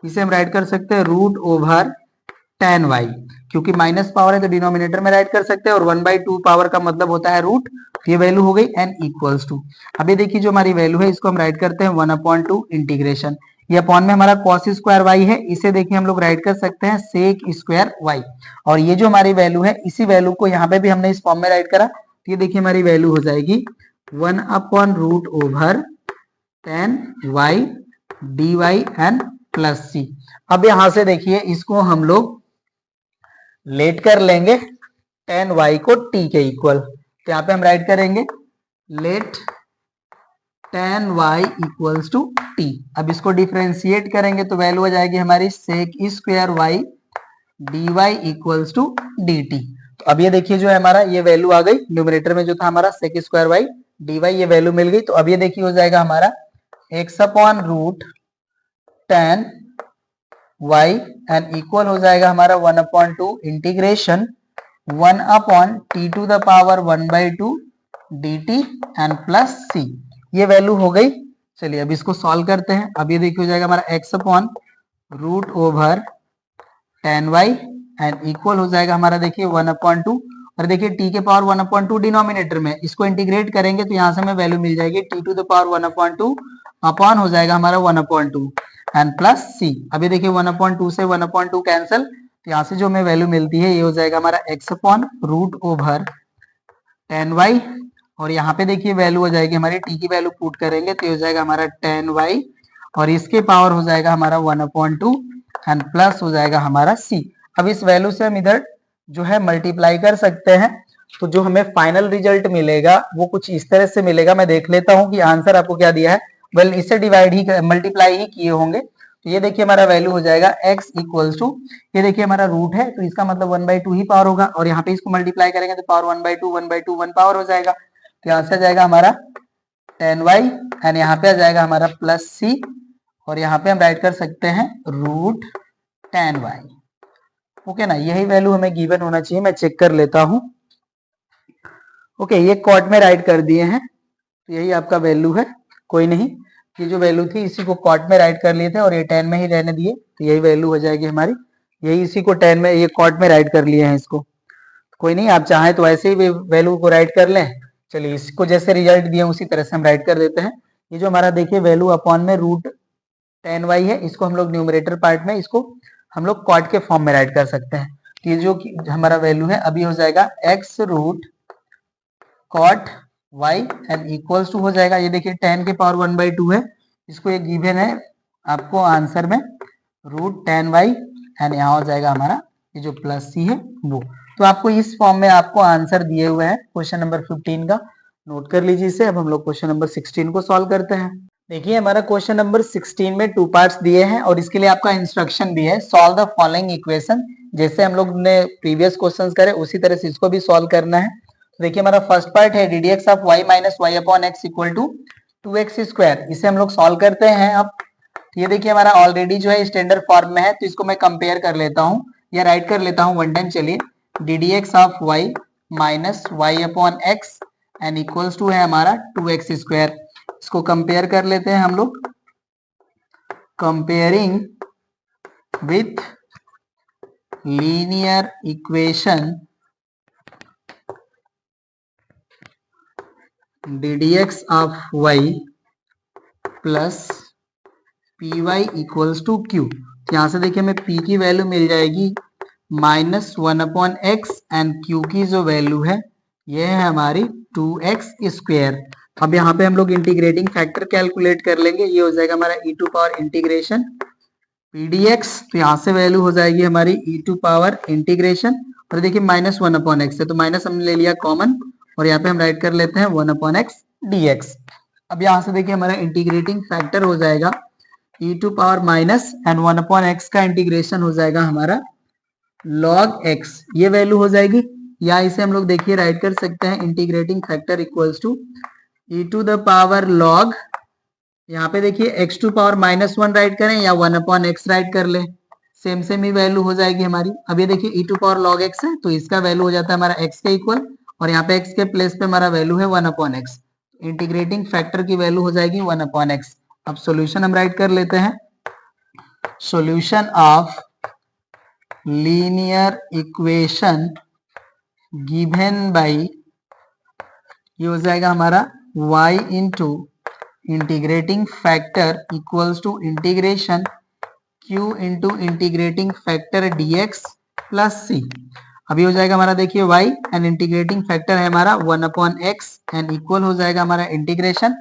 इसे हम राइट कर सकते हैं √10y, क्योंकि माइनस पावर है तो डिनोमिनेटर में राइट कर सकते हैं, और 1/2 पावर का मतलब होता है रूट। ये वैल्यू हो गई एन इक्वल्स टू। अब ये देखिए जो हमारी वैल्यू है इसको हम राइट करते हैं 1/2 इंटीग्रेशन, ये अपॉन में हमारा cos स्क्वायर y है, इसे देखिए हम लोग राइट कर सकते हैं sec स्क्वायर y। और ये जो हमारी वैल्यू है इसी वैल्यू को यहाँ पे भी हमने इस फॉर्म में राइट करा, तो ये देखिए हमारी वैल्यू हो जाएगी 1/√10y dy and plus c। अब यहां से देखिए इसको हम लोग लेट कर लेंगे 10y को t के इक्वल। तो यहाँ पे हम राइट करेंगे late 10y equals to t। अब इसको डिफरेंशिएट करेंगे तो वैल्यू आ जाएगी हमारी sec square y dy equals to dt। तो अब ये देखिए जो है हमारा ये वैल्यू आ गई, न्यूमरेटर में जो था हमारा sec स्क्वायर y dy ये वैल्यू मिल गई। तो अब ये देखिए हो जाएगा हमारा x/√10 y एंड इक्वल हो जाएगा हमारा 1/2 integration 1/t to the power 1/2 dt and plus c। ये वैल्यू हो गई। चलिए अब इसको सॉल्व करते हैं। अब ये देखिए हो जाएगा हमारा x/√10y एंड इक्वल हो जाएगा हमारा देखिए 1/2, और देखिए t के पावर 1/2 डिनोमिनेटर में, इसको इंटीग्रेट करेंगे तो यहाँ से हमें वैल्यू मिल जाएगी t to the power 1/2 upon हो जाएगा हमारा 1/2 एंड प्लस c। अब ये देखिए 1/2 से 1/2 कैंसिल, तो यहाँ से जो हमें वैल्यू मिलती है ये हो जाएगा हमारा x/√10y, और यहाँ पे देखिए वैल्यू हो जाएगी हमारी t की वैल्यू पुट करेंगे तो ये हो जाएगा हमारा 10y, और इसके पावर हो जाएगा हमारा 1/2 एंड प्लस हो जाएगा हमारा c। अब इस वैल्यू से हम इधर जो है मल्टीप्लाई कर सकते हैं, तो जो हमें फाइनल रिजल्ट मिलेगा वो कुछ इस तरह से मिलेगा। मैं देख लेता हूँ कि आंसर आपको क्या दिया है। वेल इससे डिवाइड ही मल्टीप्लाई ही किए होंगे। तो ये देखिए हमारा वैल्यू हो जाएगा x इक्वल्स टू, ये देखिए हमारा रूट है तो इसका मतलब 1/2 ही पावर होगा, और यहाँ पे इसको मल्टीप्लाई करेंगे तो पावर 1/2 1/2 1 पावर हो जाएगा। तो यहाँ से आ जाएगा हमारा 10y एंड यहाँ पे आ जाएगा हमारा प्लस c, और यहाँ पे हम राइट कर सकते हैं √10y। ओके ना, यही वैल्यू हमें गिवन होना चाहिए। मैं चेक कर लेता हूँ। ओके ये कॉट में राइट कर दिए हैं, तो यही आपका वैल्यू है। कोई नहीं, ये जो वैल्यू थी इसी को कॉट में राइट कर लिए थे और ये 10 में ही रहने दिए, तो यही वैल्यू हो जाएगी हमारी। यही इसी को 10 में ये कॉट में राइट कर लिए हैं इसको। कोई नहीं, आप चाहें तो ऐसे ही वैल्यू को राइट कर लें। चलिए इसको जैसे रिजल्ट दिए उसी तरह से हम राइट कर देते हैं। ये जो हमारा देखिए वैल्यू अपॉन में रूट 10y है, इसको हम लोग न्यूमरेटर पार्ट में इसको हम लोग कॉट के फॉर्म में राइट कर सकते हैं। तो ये जो हमारा वैल्यू है अभी हो जाएगा x root cot y and equals to हो जाएगा, ये देखिए 10 के पावर 1/2 है, इसको ये गिवन है आपको आंसर में रूट 10y एंड यहाँ हो जाएगा हमारा ये जो प्लस सी है वो। तो आपको इस फॉर्म में आपको आंसर दिए हुए हैं क्वेश्चन नंबर 15 का, नोट कर लीजिए इसे। अब हम लोग क्वेश्चन नंबर 16 को सॉल्व करते हैं। देखिए हमारा क्वेश्चन नंबर 16 में 2 पार्ट्स दिए हैं और इसके लिए आपका इंस्ट्रक्शन भी है, सॉल्व द फॉलोइंग इक्वेशन। जैसे हम लोग ने प्रीवियस क्वेश्चंस करे उसी तरह से इसको भी सॉल्व करना है। तो देखिए हमारा फर्स्ट पार्ट है d d x of y minus y upon x equal to 2x square, इसे हम लोग सॉल्व करते हैं। अब ये देखिए हमारा ऑलरेडी जो है स्टैंडर्ड फॉर्म में है, तो इसको मैं कंपेयर कर लेता हूँ या राइट कर लेता हूँ वन टाइम। चलिए d d x of y minus y upon x and equals to है हमारा 2x स्क्वायर, इसको कंपेयर कर लेते हैं हम लोग। Comparing with linear equation d d x of y plus P Y equals to q. यहाँ से देखिए हमें p की वैल्यू मिल जाएगी -1 अपॉन एक्स एंड q की जो वैल्यू है ये है हमारी 2x स्क्वायर। अब यहाँ पे हम लोग इंटीग्रेटिंग फैक्टर कैलकुलेट कर लेंगे, ये हो जाएगा हमारा e to power integration P d x, तो यहाँ से वैल्यू हो जाएगी हमारी e टू पावर इंटीग्रेशन, और देखिए -1 अपॉन एक्स है तो माइनस हमने ले लिया कॉमन और यहाँ पे हम राइट कर लेते हैं 1 अपॉन एक्स डी एक्स। अब यहाँ से देखिए हमारा इंटीग्रेटिंग फैक्टर हो जाएगा e to power minus and 1 upon x का इंटीग्रेशन हो जाएगा हमारा log x, ये वैल्यू हो जाएगी, या इसे हम लोग देखिए राइट कर सकते हैं integrating factor equals to e to the power log, यहाँ पे देखिए x टू पावर -1 राइट करें या 1 अपॉन एक्स राइट कर ले, सेम सेम ही वैल्यू हो जाएगी हमारी। अब ये देखिए e to power log x है तो इसका वैल्यू हो जाता है हमारा x के इक्वल, और यहाँ पे x के प्लेस पे हमारा वैल्यू है 1 अपॉन एक्स, इंटीग्रेटिंग फैक्टर की वैल्यू हो जाएगी 1 अपॉन एक्स। अब सॉल्यूशन हम राइट कर लेते हैं, solution of linear equation given by, ये हो जाएगा हमारा y into integrating factor equals to integration q into integrating factor dx plus c। अभी हो जाएगा हमारा देखिए y एंड इंटीग्रेटिंग फैक्टर है हमारा 1 अपॉन एक्स एंड इक्वल हो जाएगा हमारा इंटीग्रेशन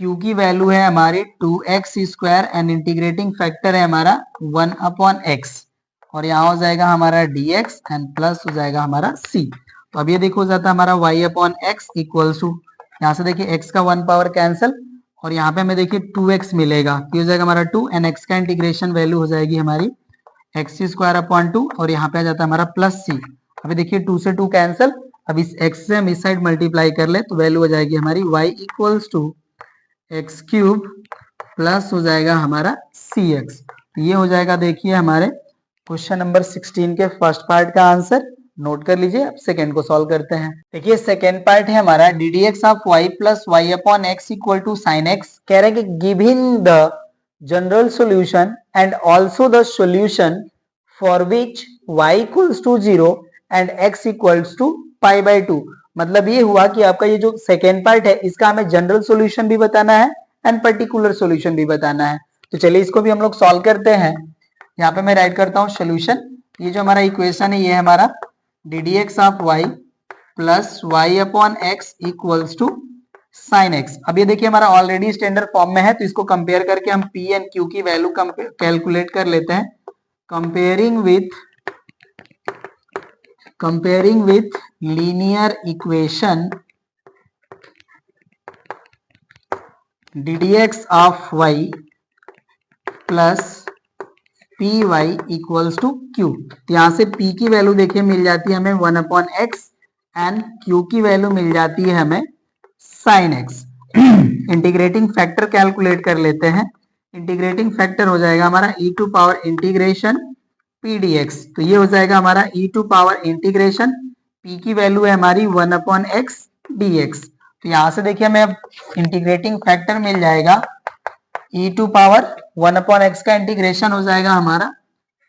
q की वैल्यू है हमारी 2x square and integrating factor है हमारा 1 अपॉन एक्स, और यहाँ हो जाएगा हमारा dx एंड प्लस हो जाएगा हमारा c। तो अब ये देखो हो जाता है हमारा y upon x equals to, यहाँ से देखिए x का 1 पावर कैंसिल और यहाँ पे हमें देखिए 2x मिलेगा, ये हो जाएगा हमारा 2 एंड x का इंटीग्रेशन वैल्यू हो जाएगी हमारी x स्क्वायर अपॉन 2 और यहाँ पे आ जाता है हमारा प्लस c। अभी देखिए 2 से 2 कैंसिल, अब इस x से हम इस साइड मल्टीप्लाई कर ले तो वैल्यू हो जाएगी हमारी y equals to x cube plus हो जाएगा हमारा cx। ये हो जाएगा देखिए हमारे क्वेश्चन नंबर 16 के फर्स्ट पार्ट का आंसर, नोट कर लीजिए। अब सेकेंड को सॉल्व करते हैं। देखिए सेकेंड पार्ट है हमारा d d x of y plus y upon x equal to sine x. कह रहे हैं कि given the general solution and also the solution for which y equals to 0 and x equals to pi by 2। मतलब ये हुआ कि आपका ये जो सेकेंड पार्ट है इसका हमें जनरल सॉल्यूशन भी बताना है एंड पर्टिकुलर सॉल्यूशन भी बताना है। तो चलिए इसको भी हम लोग सॉल्व करते हैं। यहाँ पे मैं राइट करता हूँ सोल्यूशन, ये जो हमारा इक्वेशन है ये है हमारा d d x of y plus y upon x equals to sine x. अब ये देखिए हमारा ऑलरेडी स्टैंडर्ड फॉर्म में है तो इसको कंपेयर करके हम पी एंड क्यू की वैल्यू कैलकुलेट कर लेते हैं। Comparing with linear equation d d x of y plus P Y equals to q. तो यहाँ से p की वैल्यू देखिए मिल जाती है हमें 1 अपॉन एक्स एंड q की वैल्यू मिल जाती है हमें sine x. Integrating factor calculate कर लेते हैं। इंटीग्रेटिंग फैक्टर हो जाएगा हमारा e to power integration P d x, तो ये हो जाएगा हमारा e to power integration p की वैल्यू है हमारी 1 अपॉन एक्स डी एक्स। तो यहाँ से देखिए हमें अब इंटीग्रेटिंग फैक्टर मिल जाएगा e to power 1 upon x का इंटीग्रेशन हो जाएगा हमारा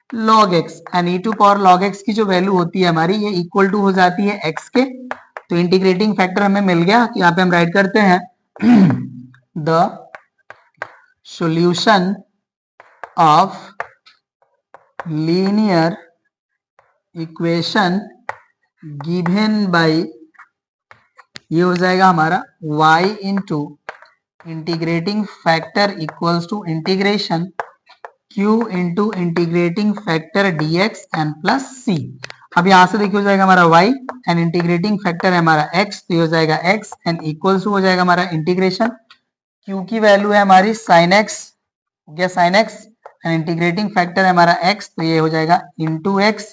log x and e to power log x की जो वैल्यू होती है हमारी ये इक्वल टू हो जाती है x के। तो इंटीग्रेटिंग फैक्टर हमें मिल गया, तो यहाँ पे हम राइट करते हैं the solution of linear equation given by, ये हो जाएगा हमारा y into integrating factor equals to integration q into integrating factor dx and plus c। अब यहां से देखिए हो जाएगा हमारा y एंड इंटीग्रेटिंग फैक्टर है हमारा x, तो ये हो जाएगा x एंड इक्वल्स टू हो जाएगा हमारा इंटीग्रेशन q की वैल्यू है हमारी sin x, हो गया sin x and integrating factor है हमारा x, तो ये हो जाएगा into x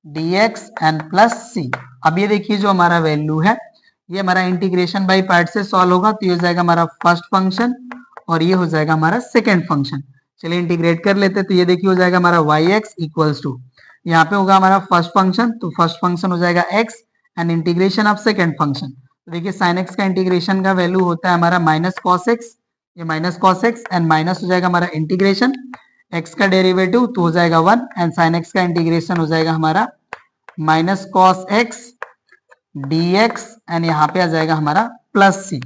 dx and plus c। अब ये देखिए जो हमारा वैल्यू है ये हमारा इंटीग्रेशन बाय पार्ट से सॉल्व होगा, तो ये हो जाएगा हमारा फर्स्ट फंक्शन और ये हो जाएगा हमारा सेकंड फंक्शन। चलिए इंटीग्रेट कर लेते हैं, तो ये देखिए हो जाएगा हमारा yx इक्वल्स टू, यहाँ पे होगा हमारा फर्स्ट फंक्शन, तो फर्स्ट फंक्शन हो जाएगा x and integration of second function, तो देखिए sin x का इंटीग्रेशन का वैल्यू होता है हमारा माइनस cos x, ये minus cos x and minus हो जाएगा हमारा इंटीग्रेशन x का डेरिवेटिव तो हो जाएगा 1 एंड sin x का इंटीग्रेशन हो जाएगा हमारा minus cos x dx and यहाँ पे आ जाएगा हमारा प्लस c।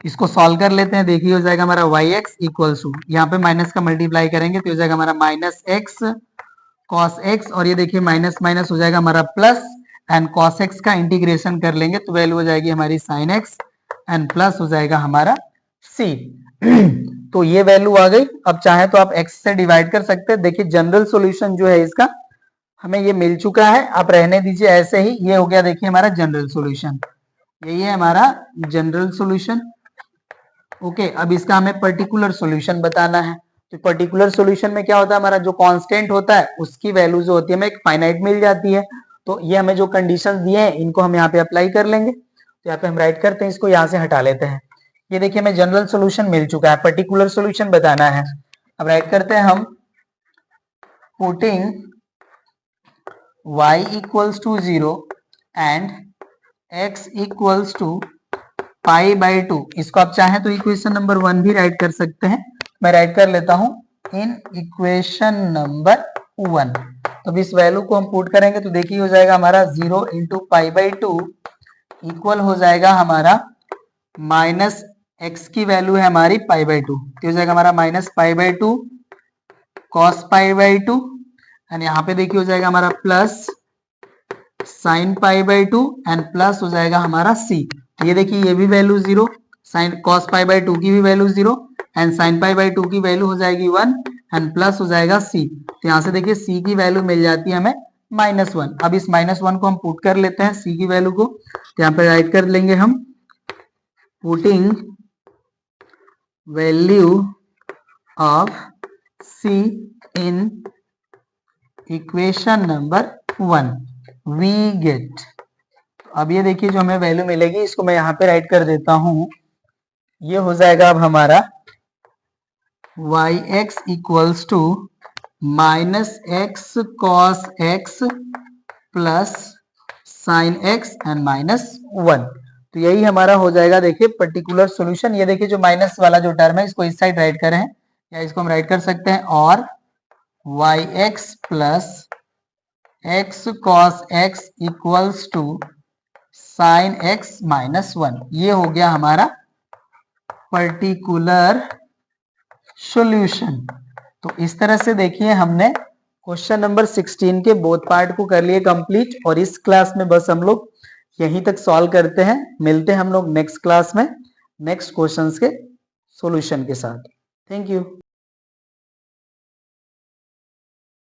इसको सॉल्व कर लेते हैं, देखिए हो जाएगा हमारा yx इक्वल्स टू, यहाँ पे माइनस का मल्टीप्लाई करेंगे तो हो जाएगा हमारा माइनस x cos x और ये देखिए माइनस माइनस हो जाएगा हमारा प्लस एंड cos x का इंटीग्रेशन कर लेंगे तो वैल्यू हो जाएगी हमारी sin x एंड प्लस हो जाएगा हमारा c। तो ये वैल्यू आ गई। अब चाहे तो आप x से डिवाइड कर सकते हैं। देखिए जनरल सॉल्यूशन जो है इसका हमें ये मिल चुका है, आप रहने दीजिए ऐसे ही। ये हो गया देखिए हमारा जनरल सॉल्यूशन, यही है हमारा जनरल सॉल्यूशन। ओके, अब इसका हमें पर्टिकुलर सॉल्यूशन बताना है। तो पर्टिकुलर सॉल्यूशन में क्या होता है, हमारा जो कांस्टेंट होता है उसकी वैल्यू जो होती है हमें एक फाइनाइट मिल जाती है। तो ये हमें जो कंडीशंस दिए हैं इनको हम यहाँ पे अप्लाई कर लेंगे। तो यहाँ पे हम राइट करते हैं, इसको यहाँ से हटा लेते हैं। ये देखिए हमें जनरल सॉल्यूशन मिल चुका है, पर्टिकुलर सॉल्यूशन बताना है। अब राइट करते हैं हम, putting y equals to 0 and x equals to pi by 2। इसको आप चाहें तो इक्वेशन नंबर 1 भी राइट कर सकते हैं। मैं राइट कर लेता हूं इन इक्वेशन नंबर 1। तो अब इस वैल्यू को हम पुट करेंगे तो देखिए हो जाएगा हमारा 0 इंटू पाई बाई 2 इक्वल हो जाएगा हमारा माइनस x की वैल्यू है हमारी पाई बाई 2, तो हो जाएगा हमारा minus pi by 2 cos pi by 2 and यहाँ पे देखिए हो जाएगा हमारा plus sine pi by 2 and plus हो जाएगा हमारा c। ये देखिए ये भी value 0, sine cos pi by 2 की भी value 0 and sine pi by 2 की वैल्यू हो जाएगी 1 एंड प्लस हो जाएगा c। तो यहाँ से देखिए c की वैल्यू मिल जाती है हमें -1। अब इस -1 को हम पुट कर लेते हैं c की वैल्यू को, तो यहाँ पे राइट कर लेंगे हम, putting value of c in equation number 1 we get. अब ये देखिए जो हमें वैल्यू मिलेगी इसको मैं यहाँ पे राइट कर देता हूं। ये हो जाएगा अब हमारा yx equals to minus x cos x plus sine x and -1। तो यही हमारा हो जाएगा देखिए पर्टिकुलर सॉल्यूशन। ये देखिए जो माइनस वाला जो टर्म है इसको इस साइड राइट करें या इसको हम राइट कर सकते हैं, और yx plus x cos x equals to sine x -1। ये हो गया हमारा पर्टिकुलर सॉल्यूशन। तो इस तरह से देखिए हमने क्वेश्चन नंबर 16 के बोथ पार्ट को कर लिए कंप्लीट, और इस क्लास में बस हम लोग यहीं तक सॉल्व करते हैं। मिलते हैं हम लोग नेक्स्ट क्लास में नेक्स्ट क्वेश्चंस के सॉल्यूशन के साथ। Thank you.